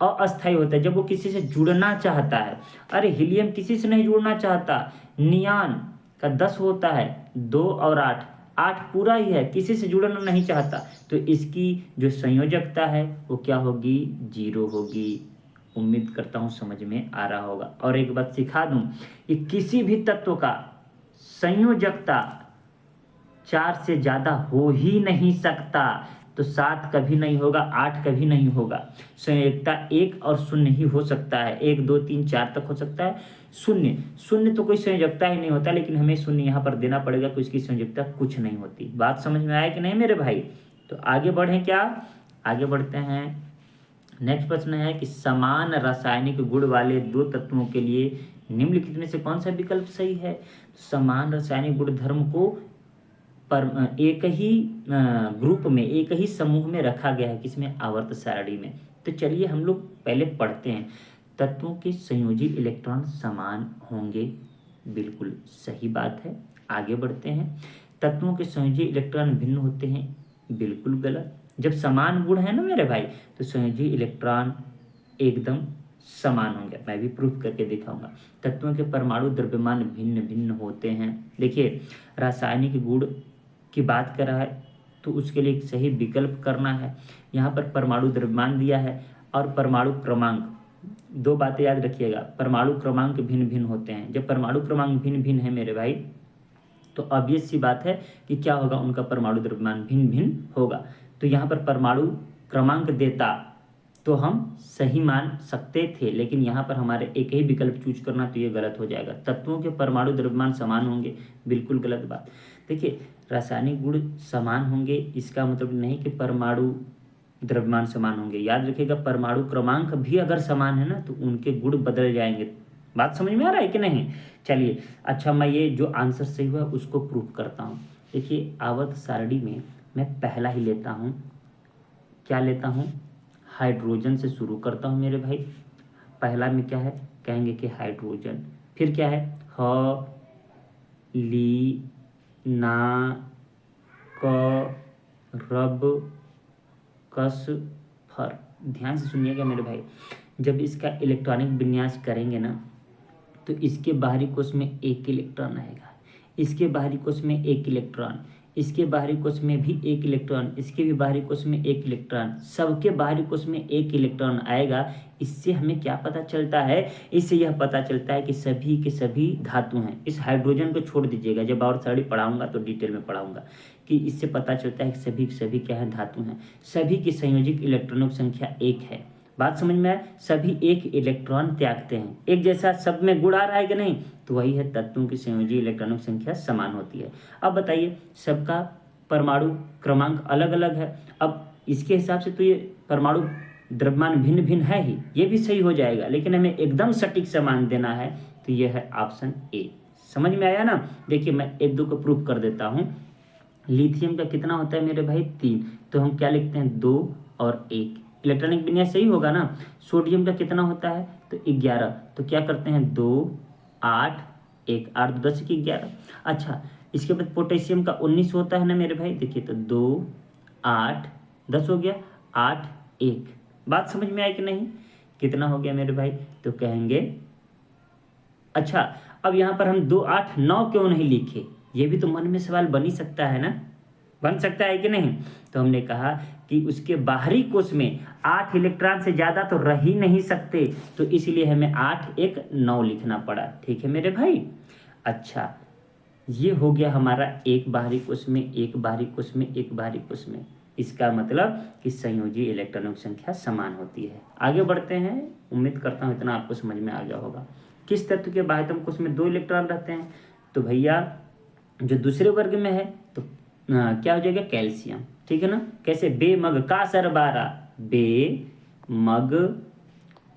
[SPEAKER 1] अस्थायी होता है, जब वो किसी से जुड़ना चाहता है। अरे हीलियम किसी से नहीं जुड़ना चाहता, नियान का 10 होता है, 2 और 8, 8 पूरा ही है, किसी से जुड़ना नहीं चाहता, तो इसकी जो संयोजकता है वो क्या होगी, 0 होगी। उम्मीद करता हूँ समझ में आ रहा होगा। और एक बात सिखा दूं कि किसी भी तत्व का संयोजकता 4 से ज़्यादा हो ही नहीं सकता। तो 7 कभी नहीं होगा, 8 कभी नहीं होगा। संयोजकता 1 और 0 ही हो सकता है, 1 2 3 4 तक हो सकता है। शून्य, शून्य तो कोई संयोजकता ही नहीं होता, लेकिन हमें शून्य यहाँ पर देना पड़ेगा, तो इसकी संयोजकता कुछ नहीं होती। बात समझ में आया कि नहीं मेरे भाई। तो आगे बढ़ें क्या, आगे बढ़ते हैं। नेक्स्ट प्रश्न है कि समान रासायनिक गुण वाले 2 तत्वों के लिए निम्नलिखित में से कौन सा विकल्प सही है। समान रासायनिक गुण धर्म को पर एक ही ग्रुप में, एक ही समूह में रखा गया है, किसमें, आवर्त सारणी में। तो चलिए हम लोग पहले पढ़ते हैं। तत्वों के संयोजी इलेक्ट्रॉन समान होंगे, बिल्कुल सही बात है। आगे बढ़ते हैं। तत्वों के संयोजी इलेक्ट्रॉन भिन्न होते हैं, बिल्कुल गलत। जब समान गुण है ना मेरे भाई, तो संयोजी इलेक्ट्रॉन एकदम समान होंगे, मैं भी प्रूफ करके दिखाऊंगा। तत्वों के परमाणु द्रव्यमान भिन्न भिन्न होते हैं। देखिए, रासायनिक गुण की बात कर रहा है तो उसके लिए एक सही विकल्प करना है। यहाँ पर परमाणु द्रव्यमान दिया है और परमाणु क्रमांक, 2 बातें याद रखिएगा। परमाणु क्रमांक भिन्न भिन्न होते हैं। जब परमाणु क्रमांक भिन्न भिन्न है मेरे भाई, तो ऑब्वियस सी बात है कि क्या होगा, उनका परमाणु द्रव्यमान भिन्न भिन्न होगा। तो यहाँ पर परमाणु क्रमांक देता तो हम सही मान सकते थे, लेकिन यहाँ पर हमारे एक ही विकल्प चूज करना, तो ये गलत हो जाएगा। तत्वों के परमाणु द्रव्यमान समान होंगे, बिल्कुल गलत बात। देखिए, रासायनिक गुण समान होंगे इसका मतलब नहीं कि परमाणु द्रव्यमान समान होंगे। याद रखिएगा, परमाणु क्रमांक भी अगर समान है ना, तो उनके गुण बदल जाएंगे। बात समझ में आ रहा है कि नहीं। चलिए, अच्छा मैं ये जो आंसर सही हुआ उसको प्रूफ करता हूँ। देखिए, आवर्त सारणी में मैं पहला ही लेता हूँ, क्या लेता हूँ, हाइड्रोजन से शुरू करता हूँ मेरे भाई। पहला में क्या है, कहेंगे कि हाइड्रोजन। फिर क्या है, ह ली ना क रब कस फर। ध्यान से सुनिएगा मेरे भाई, जब इसका इलेक्ट्रॉनिक विन्यास करेंगे ना, तो इसके बाहरी कोश में एक इलेक्ट्रॉन आएगा, इसके बाहरी कोश में एक इलेक्ट्रॉन, इसके बाहरी कोश में भी एक इलेक्ट्रॉन, इसके भी बाहरी कोश में एक इलेक्ट्रॉन, सबके बाहरी कोश में एक इलेक्ट्रॉन आएगा। इससे हमें क्या पता चलता है, इससे यह पता चलता है कि सभी के सभी धातु हैं। इस हाइड्रोजन को छोड़ दीजिएगा, जब और सारी पढ़ाऊंगा तो डिटेल में पढ़ाऊंगा कि इससे पता चलता है कि सभी के सभी क्या है, धातु हैं। सभी की संयोजिक इलेक्ट्रॉनों की संख्या 1 है। बात समझ में आए, सभी एक इलेक्ट्रॉन त्यागते हैं। एक जैसा सब में गुण आ रहा है कि नहीं, तो वही है तत्वों की संयोजी इलेक्ट्रॉनों की संख्या समान होती है। अब बताइए, सबका परमाणु क्रमांक अलग अलग है, अब इसके हिसाब से तो ये परमाणु द्रव्यमान भिन्न भिन्न है ही, ये भी सही हो जाएगा, लेकिन हमें एकदम सटीक समान देना है, तो ये है ऑप्शन ए। समझ में आया ना। देखिए, मैं 1 2 को प्रूफ कर देता हूँ। लिथियम का कितना होता है मेरे भाई, 3, तो हम क्या लिखते हैं, 2 और 1। इलेक्ट्रॉनिक विन्यास सही होगा ना। सोडियम का कितना होता है, तो 11, तो क्या करते हैं, 2 8 1, 8 10 की 11। अच्छा, इसके बाद पोटेशियम का 19 होता है ना मेरे भाई, देखिए तो 2 8 10 हो गया, 8 1। बात समझ में आई कि नहीं, कितना हो गया मेरे भाई, तो कहेंगे अच्छा, अब यहाँ पर हम 2 8 9 क्यों नहीं लिखे, ये भी तो मन में सवाल बन ही सकता है ना, बन सकता है कि नहीं। तो हमने कहा कि उसके बाहरी कोश में 8 इलेक्ट्रॉन से ज़्यादा तो रह ही नहीं सकते, तो इसलिए हमें 8 1 9 लिखना पड़ा। ठीक है मेरे भाई। अच्छा, ये हो गया हमारा एक बाहरी कोश में, एक बाहरी कोश में, एक बाहरी कोश में। इसका मतलब कि संयोजी इलेक्ट्रॉनों की संख्या समान होती है। आगे बढ़ते हैं, उम्मीद करता हूँ इतना आपको समझ में आ गया होगा। किस तत्व के बाह्यतम कोश में 2 इलेक्ट्रॉन रहते हैं, तो भैया जो दूसरे वर्ग में है तो क्या हो जाएगा, कैल्शियम। ठीक है ना। कैसे, बेमग का सरबारा, बेमग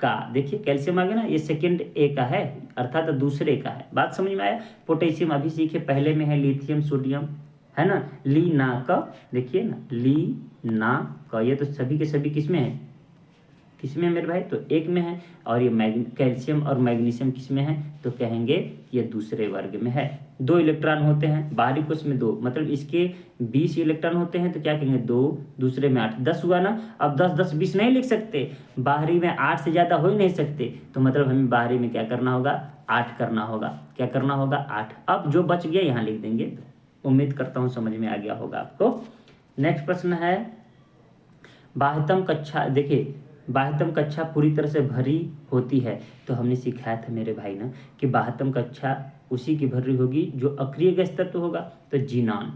[SPEAKER 1] का, देखिए कैल्शियम आ गया ना, ये सेकंड ए का है, अर्थात दूसरे का है। बात समझ में आया। पोटेशियम अभी सीखे, पहले में है लिथियम सोडियम, है ना। ली ना का, देखिए ना, ली ना का, ये तो सभी के सभी किसमें है, किस में है मेरे भाई, तो एक में है। और ये कैल्शियम और मैग्नीशियम किस में है, तो कहेंगे ये दूसरे वर्ग में है। 2 इलेक्ट्रॉन होते हैं बाहरी कोश में, 2 मतलब इसके 20 इलेक्ट्रॉन होते हैं, तो क्या कहेंगे 2, दूसरे में 8, 10 हुआ ना। अब 10 10 20 नहीं लिख सकते, बाहरी में 8 से ज़्यादा हो ही नहीं सकते, तो मतलब हमें बाहरी में क्या करना होगा, 8 करना होगा। क्या करना होगा, 8। अब जो बच गया यहाँ लिख देंगे। उम्मीद करता हूँ समझ में आ गया होगा आपको। नेक्स्ट प्रश्न है, बाह्यतम कक्षा, देखिए बाह्यतम कक्षा पूरी तरह से भरी होती है, तो हमने सिखाया था मेरे भाई ना कि बाह्यतम कक्षा उसी की भरी होगी जो अक्रिय गैस तत्व होगा, तो जीनॉन,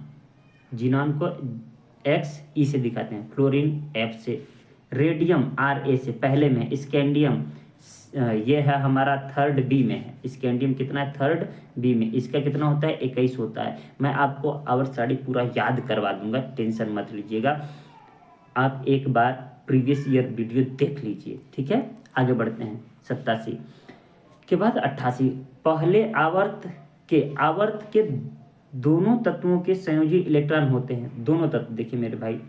[SPEAKER 1] जीनॉन को एक्स ई से दिखाते हैं, फ्लोरीन एफ से, रेडियम आर ए से पहले में, स्कैंडियम ये है हमारा थर्ड बी में है, स्कैंडियम कितना है, थर्ड बी में, इसका कितना होता है, 21 होता है। मैं आपको आवर्त सारणी पूरा याद करवा दूंगा, टेंशन मत लीजिएगा, आप एक बार प्रीवियस ईयर वीडियो देख लीजिए, ठीक है। आगे बढ़ते हैं, 87 के बाद 88, पहले आवर्त के दोनों तत्वों के संयोजी इलेक्ट्रॉन होते हैं, दोनों तत्व, देखिए मेरे भाई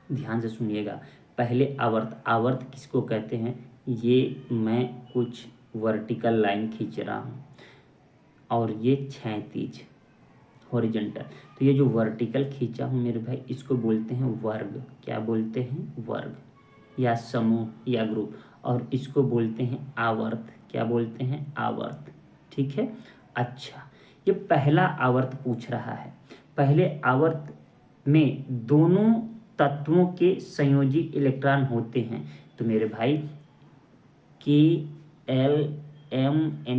[SPEAKER 1] ध्यान से सुनिएगा। पहले आवर्त किसको कहते हैं, ये मैं कुछ वर्टिकल लाइन खींच रहा हूँ और ये क्षैतिज हॉरिजॉन्टल, तो ये जो वर्टिकल खींचा हूँ मेरे भाई, इसको बोलते हैं वर्ग। क्या बोलते हैं, वर्ग या समूह या ग्रुप। और इसको बोलते हैं आवर्त। क्या बोलते हैं, आवर्त, ठीक है। अच्छा, ये पहला आवर्त पूछ रहा है, पहले आवर्त में दोनों तत्वों के संयोजी इलेक्ट्रॉन होते हैं, तो मेरे भाई KLMN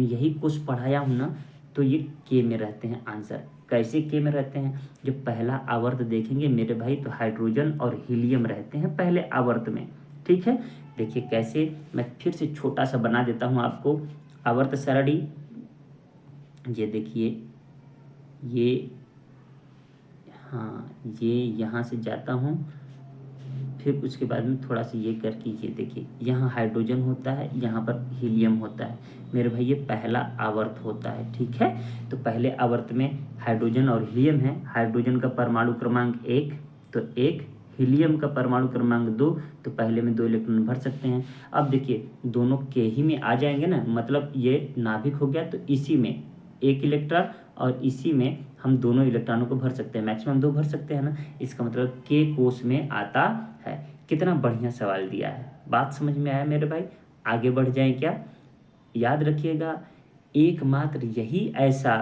[SPEAKER 1] यही कुछ पढ़ाया हूँ ना, तो ये के में रहते हैं। आंसर कैसे के में रहते हैं, जो पहला आवर्त देखेंगे मेरे भाई, तो हाइड्रोजन और हीलियम रहते हैं पहले आवर्त में, ठीक है। देखिए कैसे, मैं फिर से छोटा सा बना देता हूँ आपको आवर्त सारणी। ये देखिए, ये हाँ, ये यहाँ से जाता हूँ, फिर उसके बाद में थोड़ा सा ये करके, ये देखिए यहाँ हाइड्रोजन होता है, यहाँ पर हीलियम होता है मेरे भाई, ये पहला आवर्त होता है, ठीक है। तो पहले आवर्त में हाइड्रोजन और हीलियम है, हाइड्रोजन का परमाणु क्रमांक 1, तो 1, हीलियम का परमाणु क्रमांक 2, तो पहले में 2 इलेक्ट्रॉन भर सकते हैं। अब देखिए दोनों के ही में आ जाएंगे ना, मतलब ये नाभिक हो गया, तो इसी में 1 इलेक्ट्रॉन और इसी में हम दोनों इलेक्ट्रॉनों को भर सकते हैं, मैक्सिमम 2 भर सकते हैं ना, इसका मतलब के कोष में आता है। कितना बढ़िया सवाल दिया है, बात समझ में आया मेरे भाई। आगे बढ़ जाएं क्या, याद रखिएगा, एकमात्र यही ऐसा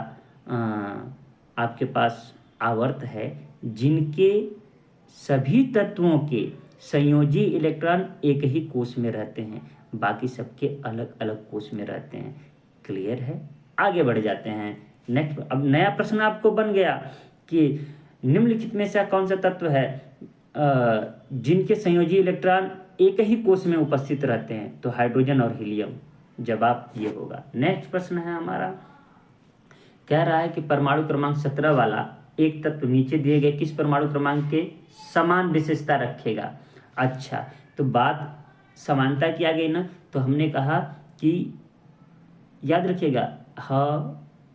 [SPEAKER 1] आपके पास आवर्त है जिनके सभी तत्वों के संयोजी इलेक्ट्रॉन एक ही कोष में रहते हैं, बाकी सबके अलग अलग कोष में रहते हैं। क्लियर है, आगे बढ़ जाते हैं। नेक्स्ट, अब नया प्रश्न आपको बन गया कि निम्नलिखित में से कौन सा तत्व है जिनके संयोजी इलेक्ट्रॉन एक ही कोष में उपस्थित रहते हैं, तो हाइड्रोजन और हीलियम, जवाब ये होगा। नेक्स्ट प्रश्न है हमारा, कह रहा है कि परमाणु क्रमांक 17 वाला एक तत्व नीचे दिए गए किस परमाणु क्रमांक के समान विशेषता रखेगा। अच्छा, तो बात समानता की आ गई ना, तो हमने कहा कि याद रखिएगा,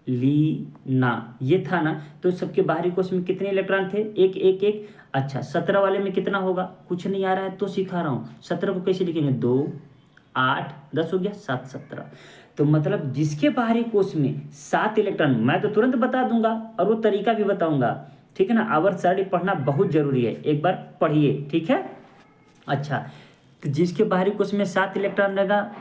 [SPEAKER 1] लीना ये था ना, तो सबके बाहरी कोष में कितने इलेक्ट्रॉन थे, 1 1 1। अच्छा, 17 वाले में कितना होगा, कुछ नहीं आ रहा है तो सिखा रहा हूँ, 17 को कैसे लिखेंगे, 2 8 10 हो गया, 7 17। तो मतलब जिसके बाहरी कोष में 7 इलेक्ट्रॉन, मैं तो तुरंत बता दूंगा और वो तरीका भी बताऊंगा, ठीक है ना। आवर्त सारणी पढ़ना बहुत जरूरी है, एक बार पढ़िए, ठीक है। अच्छा, तो जिसके बाहरी कोष में 7 इलेक्ट्रॉन रहेगा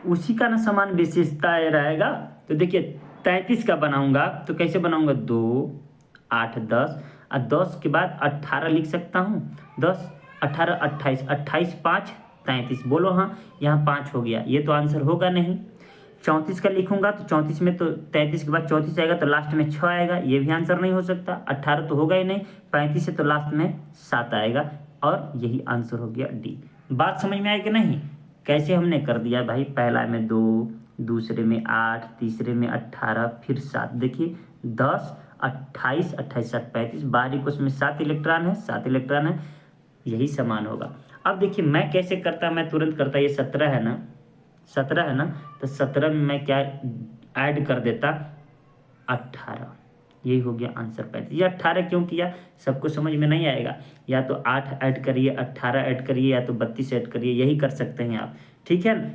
[SPEAKER 1] उसी का ना समान विशेषता रहेगा। तो देखिए 33 का बनाऊंगा, तो कैसे बनाऊंगा, 2 8 10 और 10 के बाद 18 लिख सकता हूँ, 10 18 28, 28 5 33, बोलो हाँ, यहाँ 5 हो गया, ये तो आंसर होगा नहीं। 34 का लिखूंगा तो 34 में तो 33 के बाद 34 आएगा, तो लास्ट में 6 आएगा, ये भी आंसर नहीं हो सकता। 18 तो होगा ही नहीं, 35 से तो लास्ट में 7 आएगा, और यही आंसर हो गया डी। बात समझ में आई कि नहीं, कैसे हमने कर दिया भाई, पहला में 2, दूसरे में 8, तीसरे में 18, फिर 7। देखिए 10 28 28 7 35, बाहरी कोष में 7 इलेक्ट्रॉन है, 7 इलेक्ट्रॉन है, यही समान होगा। अब देखिए मैं कैसे करता, मैं तुरंत करता, ये 17 है ना, 17 है ना, तो 17 में मैं क्या ऐड कर देता, 18, यही हो गया आंसर 35। ये 18 क्यों किया सबको समझ में नहीं आएगा, या तो 8 ऐड करिए, 18 ऐड करिए, या तो 32 ऐड करिए, यही कर सकते हैं आप, ठीक है ना।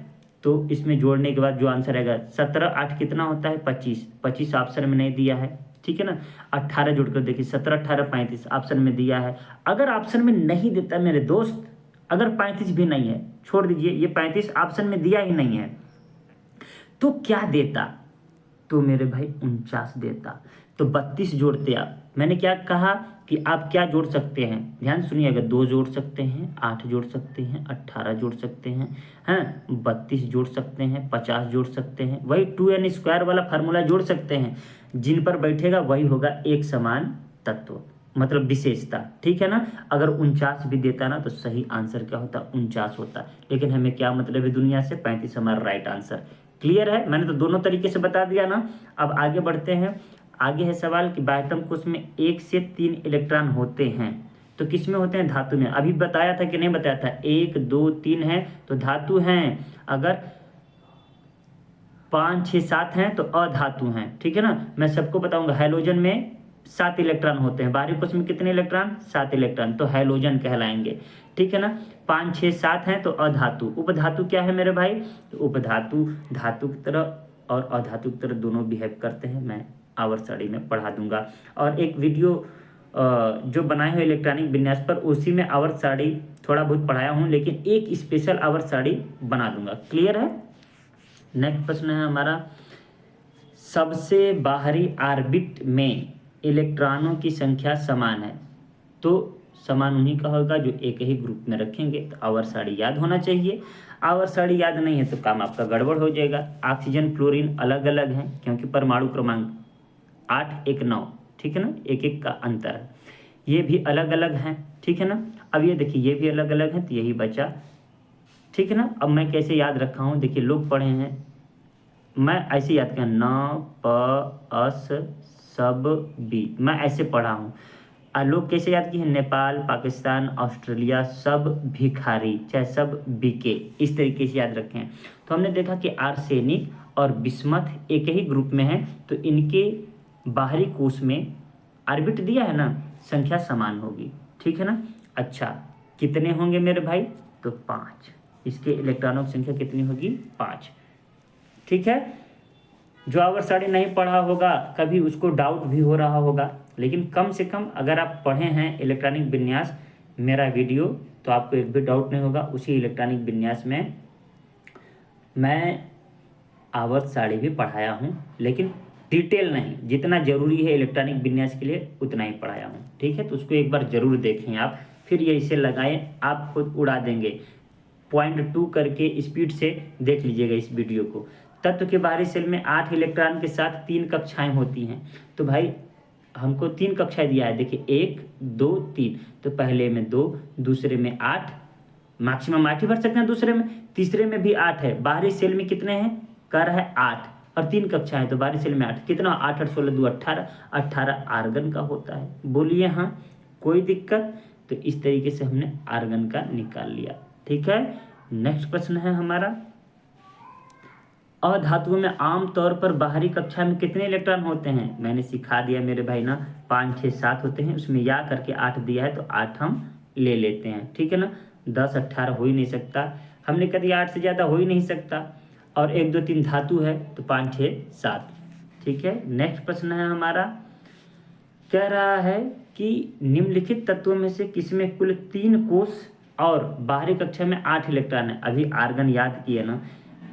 [SPEAKER 1] तो इसमें जोड़ने के बाद जो आंसर आएगा 17 8 कितना होता है 25, 25 ऑप्शन में नहीं दिया है, ठीक है ना। 18 जोड़कर देखिए 17 18 35 ऑप्शन में दिया है। अगर ऑप्शन में नहीं देता मेरे दोस्त, अगर 35 भी नहीं है, छोड़ दीजिए, ये 35 ऑप्शन में दिया ही नहीं है, तो क्या देता, तो मेरे भाई 49 देता। तो 32 जोड़ते आप, मैंने क्या कहा कि आप क्या जोड़ सकते हैं, ध्यान सुनिएगा, 2 जोड़ सकते हैं, 8 जोड़ सकते हैं, 18 जोड़ सकते हैं, हैं 32 जोड़ सकते हैं, 50 जोड़ सकते हैं, वही 2n² वाला फार्मूला जोड़ सकते हैं, जिन पर बैठेगा वही होगा एक समान तत्व, मतलब विशेषता, ठीक है ना। अगर 49 भी देता ना तो सही आंसर क्या होता 49 होता, लेकिन हमें क्या मतलब है दुनिया से, 35 हमारा राइट आंसर। क्लियर है, मैंने तो दोनों तरीके से बता दिया ना। अब आगे बढ़ते हैं, आगे है सवाल कि बाह्यतम कोश में 1 से 3 इलेक्ट्रॉन होते हैं, तो किस में होते हैं, धातु में। अभी बताया था कि नहीं बताया था, 1 2 3 है तो धातु हैं, अगर 5 6 7 हैं तो अधातु हैं, ठीक है ना। मैं सबको बताऊंगा, हैलोजन में 7 इलेक्ट्रॉन होते हैं, बाहरी कोश में कितने इलेक्ट्रॉन, 7 इलेक्ट्रॉन, तो हैलोजन कहलाएंगे, ठीक है ना। 5 6 7 हैं तो अधातु। उपधातु क्या है मेरे भाई, तो उपधातु धातु की तरह और अधातु की तरह दोनों बिहेव करते हैं, मैं आवर्त सारणी में पढ़ा दूंगा। और एक वीडियो जो बनाए हुए इलेक्ट्रॉनिक विन्यास पर, उसी में आवर्त सारणी थोड़ा बहुत पढ़ाया हूँ, लेकिन एक स्पेशल आवर्त सारणी बना दूंगा। क्लियर है। नेक्स्ट प्रश्न है हमारा, सबसे बाहरी ऑर्बिट में इलेक्ट्रॉनों की संख्या समान है, तो समान उन्हीं का होगा जो एक ही ग्रुप में रखेंगे। तो आवर्त सारणी याद होना चाहिए, आवर्त सारणी याद नहीं है तो काम आपका गड़बड़ हो जाएगा। ऑक्सीजन फ्लोरीन अलग अलग हैं क्योंकि परमाणु क्रमांक 8 1 9, ठीक है ना, एक एक का अंतर है, ये भी अलग अलग हैं, ठीक है ना। अब ये देखिए ये भी अलग अलग हैं, तो यही बचा, ठीक है ना। अब मैं कैसे याद रखा हूँ, देखिए लोग पढ़े हैं, मैं ऐसे याद किया, न प अस सब बी, मैं ऐसे पढ़ा हूँ। लोग कैसे याद किए हैं, नेपाल पाकिस्तान ऑस्ट्रेलिया सब भिखारी, चाहे सब बीके, इस तरीके से याद रखें। तो हमने देखा कि आर्सेनिक और बिस्मथ एक ही ग्रुप में है, तो इनके बाहरी कोश में ऑर्बिट दिया है ना, संख्या समान होगी, ठीक है ना। अच्छा कितने होंगे मेरे भाई, तो 5, इसके इलेक्ट्रॉनों की संख्या कितनी होगी 5, ठीक है। जो आवर्त सारणी नहीं पढ़ा होगा कभी, उसको डाउट भी हो रहा होगा, लेकिन कम से कम अगर आप पढ़े हैं इलेक्ट्रॉनिक विन्यास मेरा वीडियो, तो आपको एक भी डाउट नहीं होगा। उसी इलेक्ट्रॉनिक विन्यास में मैं आवर्त सारणी भी पढ़ाया हूँ, लेकिन डिटेल नहीं, जितना जरूरी है इलेक्ट्रॉनिक विन्यास के लिए उतना ही पढ़ाया हूँ, ठीक है। तो उसको एक बार जरूर देखें आप, फिर ये इसे लगाएं, आप खुद उड़ा देंगे। 0.2 करके स्पीड से देख लीजिएगा इस वीडियो को। तत्व के बाहरी सेल में 8 इलेक्ट्रॉन के साथ 3 कक्षाएं होती हैं, तो भाई हमको 3 कक्षाएं दिया है, देखिए 1 2 3, तो पहले में 2, दूसरे में 8, मैक्सिमम 8 ही भर सकते हैं दूसरे में, तीसरे में भी 8 है। बाहरी सेल में कितने हैं, कर है 8 और 3 कक्षाएं, तो बाहरी सेल में 8, कितना 8 8 16 2 18, 18 आर्गन का होता है। बोलिए हाँ, कोई दिक्कत। तो इस तरीके से हमने आर्गन का निकाल लिया, ठीक है। नेक्स्ट प्रश्न है हमारा, अधातुओं में आमतौर पर बाहरी कक्षा में कितने इलेक्ट्रॉन होते हैं, मैंने सिखा दिया मेरे भाई ना, 5 6 7 होते हैं, उसमें या करके 8 दिया है तो 8 हम ले लेते हैं, ठीक है ना। 10 18 हो ही नहीं सकता, हमने कह दिया 8 से ज़्यादा हो ही नहीं सकता, और 1 2 3 धातु है तो 5 6 7, ठीक है। नेक्स्ट प्रश्न है हमारा, कह रहा है कि निम्नलिखित तत्वों में से किसमें कुल 3 कोष और बाहरी कक्षा में 8 इलेक्ट्रॉन है। अभी आर्गन याद किए ना,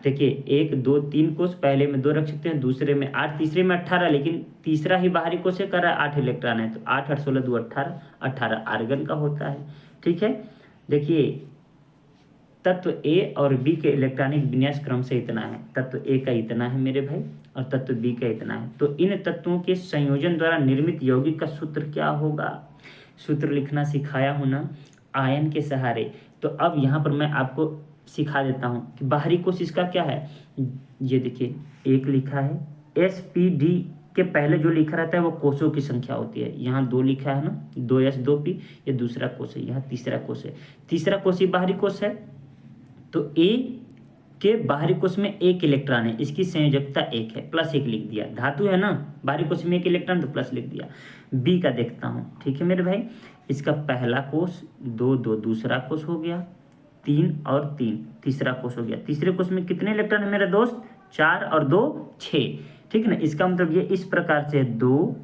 [SPEAKER 1] देखिए 1 2 3 कोष, पहले में 2 रख सकते हैं, दूसरे में 8, तीसरे में 18, लेकिन तीसरा ही बाहरी कोष है, कर रहा है 8 इलेक्ट्रॉन है, तो 8 8 16 2 18, 18 आर्गन का होता है, ठीक है। देखिए तत्व ए और बी के इलेक्ट्रॉनिक विन्यास क्रम से इतना है, तत्व ए का इतना है मेरे भाई और तत्व बी का इतना है, तो इन तत्वों के संयोजन द्वारा निर्मित यौगिक का सूत्र क्या होगा। सूत्र लिखना सिखाया हूं ना आयन के सहारे। तो अब यहाँ पर मैं आपको सिखा देता हूँ कि बाहरी कोश इसका क्या है। ये देखिए एक लिखा है, SPD के पहले जो लिखा रहता है वो कोषों की संख्या होती है, यहाँ 2 लिखा है ना, 2S 2P, ये दूसरा कोष है, यहाँ तीसरा कोष है, तीसरा कोष ही बाहरी कोष है। तो A के बाहरी कोश में एक इलेक्ट्रॉन है, इसकी संयोजकता एक है, +1 लिख दिया। धातु है ना, बाहरी कोश में एक इलेक्ट्रॉन तो प्लस लिख दिया। बी का देखता हूँ, ठीक है मेरे भाई। इसका पहला कोश 2 2 दूसरा कोश हो गया, 3 और 3 तीसरा कोश हो गया। तीसरे कोश में कितने इलेक्ट्रॉन है मेरे दोस्त? 4 और 2 6, ठीक है ना। इसका मतलब ये इस प्रकार से 2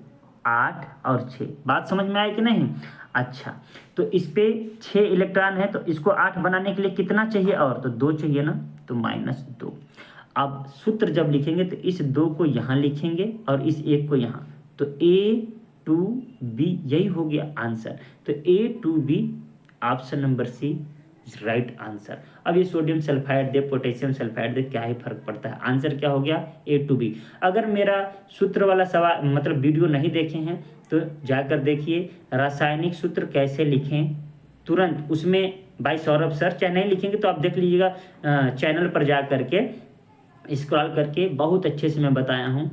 [SPEAKER 1] 8 और 6। बात समझ में आई कि नहीं? अच्छा, तो इस पे 6 इलेक्ट्रॉन है, तो इसको 8 बनाने के लिए कितना चाहिए? और तो 2 चाहिए ना, तो -2। अब सूत्र जब लिखेंगे तो इस 2 को यहाँ लिखेंगे और इस 1 को यहाँ, तो A2B यही हो गया आंसर। तो A2B option number c is right answer. अब ये सोडियम सल्फाइड दे, पोटेशियम सल्फाइड दे, क्या ही फर्क पड़ता है, आंसर क्या हो गया? A2B। अगर मेरा सूत्र वाला सवाल मतलब वीडियो नहीं देखे हैं तो जाकर देखिए, रासायनिक सूत्र कैसे लिखें तुरंत, उसमें भाई सौरभ सर, चाहे नहीं लिखेंगे तो आप देख लीजिएगा चैनल पर जा करके स्क्रॉल करके, बहुत अच्छे से मैं बताया हूँ,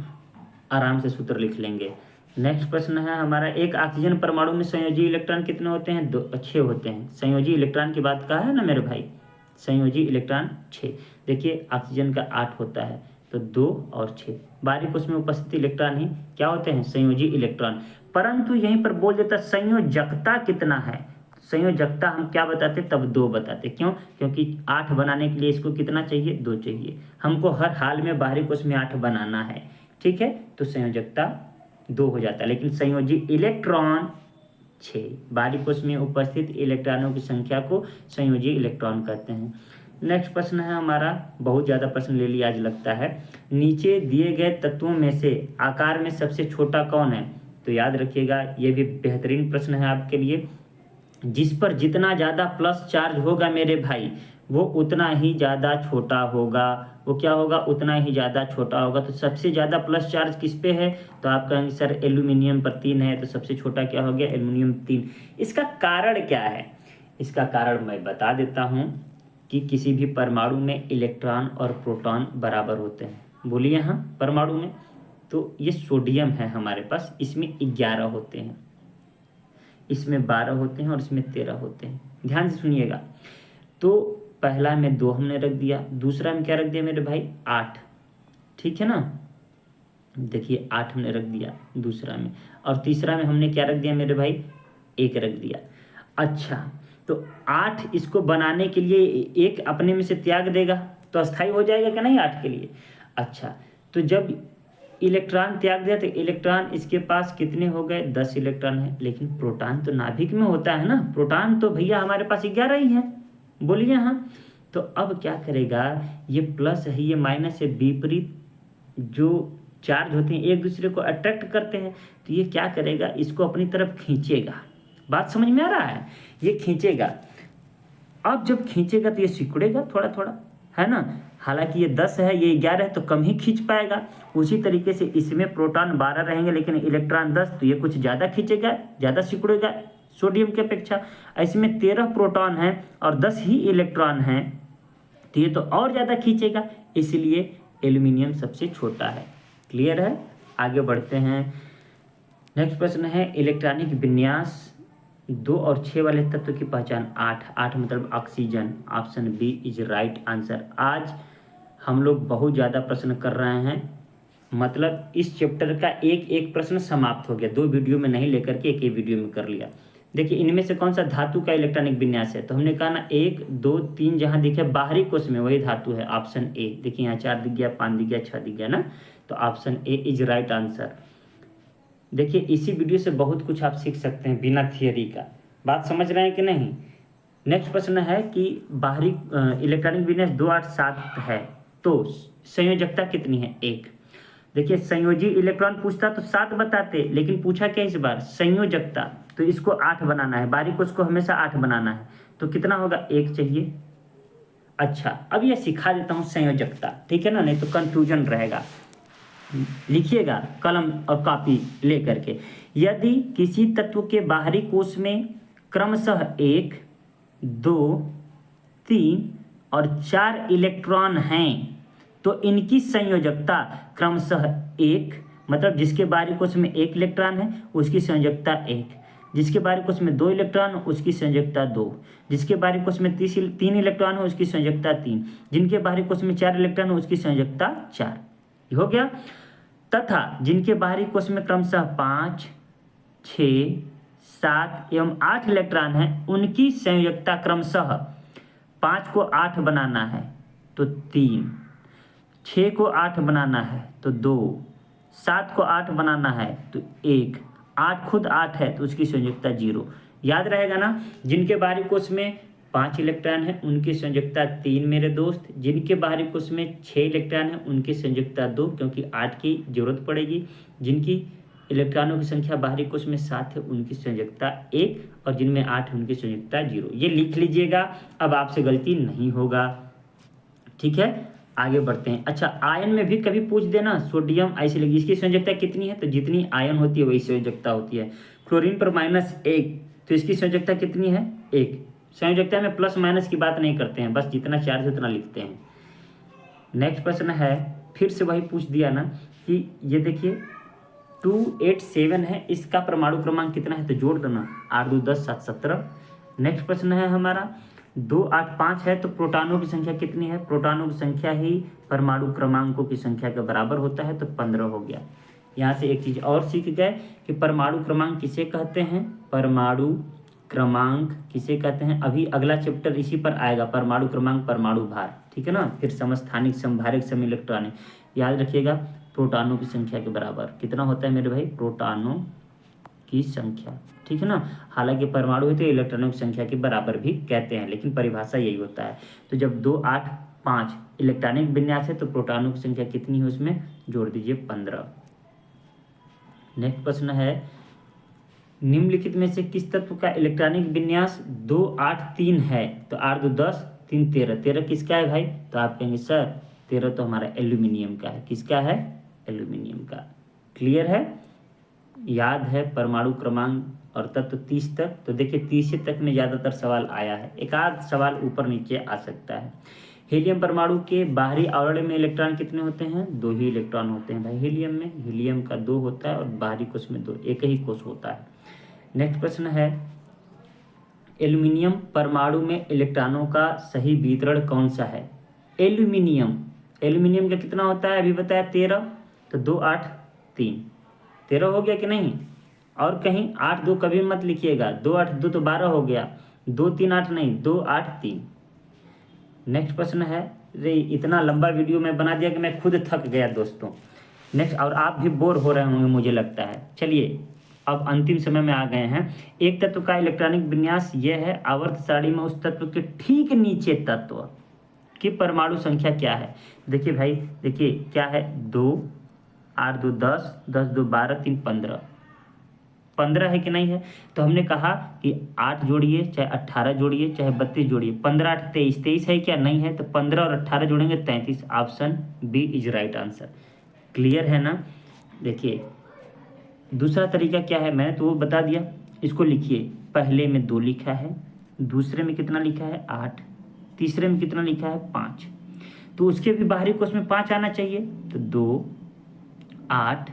[SPEAKER 1] आराम से सूत्र लिख लेंगे। नेक्स्ट प्रश्न है हमारा, एक ऑक्सीजन परमाणु में संयोजी इलेक्ट्रॉन कितने होते हैं? 6 होते हैं। संयोजी इलेक्ट्रॉन की बात कहा है ना मेरे भाई, संयोजी इलेक्ट्रॉन 6। देखिए ऑक्सीजन का 8 होता है, तो 2 और 6। बाहरी कोश में उपस्थित इलेक्ट्रॉन ही क्या होते हैं? संयोजी इलेक्ट्रॉन। परंतु यहीं पर बोल देता संयोजकता कितना है। संयोजकता हम क्या बताते? तब 2 बताते। क्यों? क्योंकि 8 बनाने के लिए इसको कितना चाहिए? 2 चाहिए। हमको हर हाल में बाहरी कोश में 8 बनाना है, ठीक है, तो संयोजकता 2 हो जाता है। लेकिन संयोजी इलेक्ट्रॉन 6। बाहरी कोश में उपस्थित इलेक्ट्रॉनों की संख्या को संयोजी इलेक्ट्रॉन कहते हैं। नेक्स्ट प्रश्न है हमारा, बहुत ज़्यादा प्रश्न ले लिया आज लगता है। नीचे दिए गए तत्वों में से आकार में सबसे छोटा कौन है? तो याद रखिएगा, ये भी बेहतरीन प्रश्न है आपके लिए। जिस पर जितना ज़्यादा प्लस चार्ज होगा मेरे भाई, वो उतना ही ज़्यादा छोटा होगा। वो क्या होगा? उतना ही ज़्यादा छोटा होगा। तो सबसे ज़्यादा प्लस चार्ज किस पे है? तो आप कहेंगे सर एल्यूमिनियम पर 3 है, तो सबसे छोटा क्या हो गया? एल्यूमिनियम 3। इसका कारण क्या है? इसका कारण मैं बता देता हूँ कि किसी भी परमाणु में इलेक्ट्रॉन और प्रोटॉन बराबर होते हैं। बोलिए हाँ, परमाणु में तो ये सोडियम है हमारे पास, इसमें 11 होते हैं, इसमें 12 होते हैं और इसमें 13 होते हैं। ध्यान से सुनिएगा। तो पहला में 2 हमने रख दिया, दूसरा में क्या रख दिया मेरे भाई? 8, ठीक है ना। देखिए 8 हमने रख दिया दूसरा में, और तीसरा में हमने क्या रख दिया मेरे भाई? 1 रख दिया। अच्छा, तो 8 इसको बनाने के लिए 1 अपने में से त्याग देगा तो अस्थायी हो जाएगा कि नहीं 8 के लिए? अच्छा, तो जब इलेक्ट्रॉन त्याग दिया तो इलेक्ट्रॉन इसके पास कितने हो गए? 10 इलेक्ट्रॉन है। लेकिन प्रोटॉन तो नाभिक में होता है ना, प्रोटॉन तो भैया हमारे पास 11 ही है। बोलिए हाँ। तो अब क्या करेगा? ये प्लस है, ये माइनस है, विपरीत जो चार्ज होते हैं एक दूसरे को अट्रैक्ट करते हैं, तो ये क्या करेगा? इसको अपनी तरफ खींचेगा। बात समझ में आ रहा है? ये खींचेगा। अब जब खींचेगा तो ये सिकुड़ेगा थोड़ा थोड़ा, है ना। हालांकि ये 10 है, ये 11 है, तो कम ही खींच पाएगा। उसी तरीके से इसमें प्रोटॉन 12 रहेंगे लेकिन इलेक्ट्रॉन 10, तो ये कुछ ज़्यादा खींचेगा, ज़्यादा सिकुड़ेगा सोडियम की अपेक्षा। इसमें 13 प्रोटॉन हैं और 10 ही इलेक्ट्रॉन हैं, तो ये तो और ज़्यादा खींचेगा, इसलिए एल्यूमिनियम सबसे छोटा है। क्लियर है? आगे बढ़ते हैं। नेक्स्ट प्रश्न है, इलेक्ट्रॉनिक विन्यास 2 और 6 वाले तत्व की पहचान। 8 मतलब oxygen. Option b is right answer. आज हम लोग बहुत ज़्यादा प्रश्न कर रहे हैं, मतलब इस चैप्टर का एक एक प्रश्न समाप्त हो गया। 2 वीडियो में नहीं लेकर के एक ही वीडियो में कर लिया। देखिए इनमें से कौन सा धातु का इलेक्ट्रॉनिक विन्यास है? तो हमने कहा ना 1 2 3 जहाँ दिखे बाहरी कोश में वही धातु है, ऑप्शन ए। देखिए यहाँ 4 दिख गया, 5 दिख गया, 6 दिख गया ना, तो option A is right answer. देखिए इसी वीडियो से बहुत कुछ आप सीख सकते हैं बिना थियरी का। बात समझ रहे हैं कि नहीं? नेक्स्ट प्रश्न है कि बाहरी इलेक्ट्रॉनिक विन्यास 2 8 7 है, तो संयोजकता कितनी है? 1। देखिए संयोजी इलेक्ट्रॉन पूछता तो 7 बताते, लेकिन पूछा क्या इस बार? संयोजकता, तो इसको 8 बनाना है, बाहरी कोश को हमेशा 8 बनाना है, तो कितना होगा? 1 चाहिए। अच्छा, अब ये सिखा देता हूँ संयोजकता, ठीक है ना, नहीं तो कंफ्यूजन रहेगा। लिखिएगा कलम और कॉपी ले करके। यदि किसी तत्व के बाहरी कोश में क्रमशः 1 2 3 और 4 इलेक्ट्रॉन हैं, तो इनकी संयोजकता क्रमशः 1, मतलब जिसके बाहरी कोश में 1 इलेक्ट्रॉन है उसकी संयोजकता 1, जिसके बाहरी कोश में 2 इलेक्ट्रॉन उसकी संयोजकता 2, जिसके बाहरी कोश में 3 इलेक्ट्रॉन हो उसकी संयोजकता 3, जिनके बाहरी कोश में 4 इलेक्ट्रॉन हो उसकी संयोजकता 4। ये हो गया। तथा जिनके बाहरी कोश में क्रमशः 5, 6, 7 एवं 8 इलेक्ट्रॉन है उनकी संयोजकता क्रमशः 5 को 8 बनाना है तो 3, 6 को 8 बनाना है तो 2, 7 को 8 बनाना है तो 1, 8 खुद 8 है तो उसकी संयोजकता 0। याद रहेगा ना, जिनके बाहरी कोश में 5 इलेक्ट्रॉन है उनकी संयोजकता 3 मेरे दोस्त, जिनके बाहरी कोश में 6 इलेक्ट्रॉन है उनकी संयोजकता 2 क्योंकि 8 की जरूरत पड़ेगी, जिनकी इलेक्ट्रॉनों की संख्या बाहरी कोश में 7 है उनकी संयोजकता 1 और जिनमें 8 है उनकी संयोजकता 0। ये लिख लीजिएगा, अब आपसे गलती नहीं होगा। ठीक है, आगे बढ़ते हैं। अच्छा, आयन में भी कभी पूछ देना, सोडियम ऐसे लगी, इसकी संयोजकता कितनी है, तो जितनी आयन होती है वही संयोजकता होती है। क्लोरीन पर -1 तो इसकी संयोजकता कितनी है, 1। संयोजकता में प्लस माइनस की बात नहीं करते हैं, बस जितना चार्ज उतना लिखते हैं। नेक्स्ट प्रश्न है, फिर से वही पूछ दिया ना कि ये देखिए 287 है, इसका परमाणु क्रमांक कितना है, तो जोड़ देना 8 2 10 7 17। नेक्स्ट प्रश्न है हमारा 285 है, तो प्रोटॉनों की संख्या कितनी है, प्रोटॉनों की संख्या ही परमाणु क्रमांकों की संख्या के बराबर होता है तो 15 हो गया। यहाँ से एक चीज और सीख गए कि परमाणु क्रमांक किसे कहते हैं, परमाणु क्रमांक किसे कहते हैं। अभी अगला चैप्टर इसी पर आएगा, परमाणु क्रमांक, परमाणु भार, ठीक है ना। फिर समस्थानिक, समभारिक, सम इलेक्ट्रॉनिक। याद रखिएगा प्रोटॉनों की संख्या के बराबर कितना होता है मेरे भाई, प्रोटॉनों की संख्या, ठीक है ना। हालांकि परमाणु है तो इलेक्ट्रॉनों की संख्या के बराबर भी कहते हैं, लेकिन परिभाषा यही होता है। तो जब 2 8 5 इलेक्ट्रॉनिक विन्यास है तो प्रोटॉनों की संख्या कितनी है उसमें जोड़ दीजिए 15। नेक्स्ट प्रश्न है, निम्नलिखित में से किस तत्व का इलेक्ट्रॉनिक विन्यास 2 8 3 है, तो 8 2 10 3 13, 13 किसका है भाई, तो आप कहेंगे सर 13 तो हमारा एल्यूमिनियम का है। किसका है, एल्यूमिनियम का। क्लियर है, याद है परमाणु क्रमांक और तत्व 30 तक। तो देखिए 30 तक में ज़्यादातर सवाल आया है, एक आध सवाल ऊपर नीचे आ सकता है। हीलियम परमाणु के बाहरी आवरण में इलेक्ट्रॉन कितने होते हैं, 2 ही इलेक्ट्रॉन होते हैं भाई हीलियम में। हीलियम का 2 होता है और बाहरी कोश में 2, एक ही कोश होता है। नेक्स्ट प्रश्न है, एल्यूमिनियम परमाणु में इलेक्ट्रॉनों का सही वितरण कौन सा है। एल्यूमिनियम का कितना होता है, अभी बताया 13, तो 2 8 3, 13 हो गया कि नहीं। और कहीं 8 2 कभी मत लिखिएगा, 2 8 2 तो 12 हो गया, 2 3 8 नहीं, 2 8 3। नेक्स्ट प्रश्न है, रे इतना लंबा वीडियो मैं बना दिया कि मैं खुद थक गया दोस्तों। नेक्स्ट, और आप भी बोर हो रहे होंगे मुझे लगता है। चलिए अब अंतिम समय में आ गए हैं। एक तत्व का इलेक्ट्रॉनिक विन्यास यह है, आवर्त सारणी में उस तत्व के ठीक नीचे तत्व की परमाणु संख्या क्या है। देखिए भाई, देखिए क्या है, 2 8 2 10 10 2 12 3 15, 15 है कि नहीं है। तो हमने कहा कि 8 जोड़िए चाहे 18 जोड़िए चाहे 32 जोड़िए, 15 8 23, 23 है क्या, नहीं है। तो 15 और 18 जोड़ेंगे 33, option b is right answer. Clear है ना। देखिए दूसरा तरीका क्या है, मैंने तो वो बता दिया। इसको लिखिए, पहले में 2 लिखा है, दूसरे में कितना लिखा है 8, तीसरे में कितना लिखा है 5, तो उसके भी बाहरी कोश में 5 आना चाहिए। तो 2 8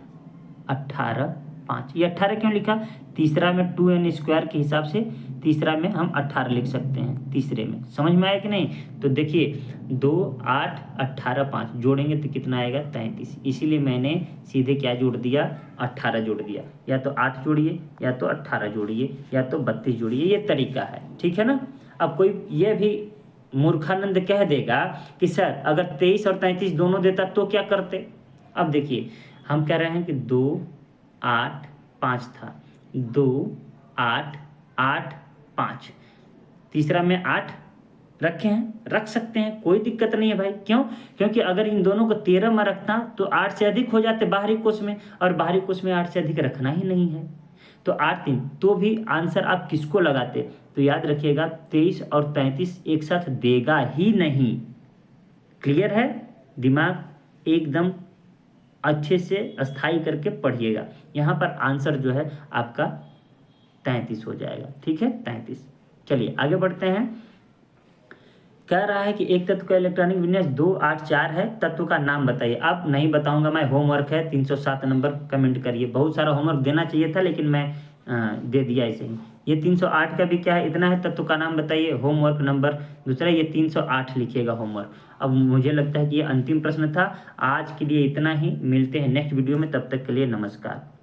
[SPEAKER 1] 18 5, ये 18 क्यों लिखा, तीसरा में 2n² के हिसाब से तीसरा में हम 18 लिख सकते हैं तीसरे में। समझ में आया कि नहीं। तो देखिए 2 8 18 5 जोड़ेंगे तो कितना आएगा 33, इसीलिए मैंने सीधे क्या जोड़ दिया 18 जोड़ दिया। या तो 8 जोड़िए या तो 18 जोड़िए या तो 32 जोड़िए, ये तरीका है, ठीक है ना। अब कोई ये भी मूर्खानंद कह देगा कि सर अगर 23 और 33 दोनों देता तो क्या करते। अब देखिए हम कह रहे हैं कि 2 8 5 था, 2 8 8 5, तीसरा में 8 रखे हैं, रख सकते हैं, कोई दिक्कत नहीं है भाई। क्यों, क्योंकि अगर इन दोनों को 13 में रखता तो 8 से अधिक हो जाते बाहरी कोश में, और बाहरी कोश में 8 से अधिक रखना ही नहीं है। तो 8 3, तो भी आंसर आप किसको लगाते, तो याद रखिएगा 23 और 33 एक साथ देगा ही नहीं। क्लियर है, दिमाग एकदम अच्छे से अस्थाई करके पढ़िएगा। यहाँ पर आंसर जो है आपका 33 हो जाएगा, ठीक है 33। चलिए आगे बढ़ते हैं। कह रहा है कि एक तत्व का इलेक्ट्रॉनिक विन्यास 2 8 4 है, तत्व का नाम बताइए। अब नहीं बताऊंगा मैं, होमवर्क है 307 नंबर, कमेंट करिए। बहुत सारा होमवर्क देना चाहिए था लेकिन मैं दे दिया ऐसे ही। ये 308 का भी क्या है, इतना है तत्व का नाम बताइए, होमवर्क नंबर दूसरा, ये 308 लिखिएगा होमवर्क। अब मुझे लगता है कि ये अंतिम प्रश्न था। आज के लिए इतना ही, मिलते हैं नेक्स्ट वीडियो में, तब तक के लिए नमस्कार।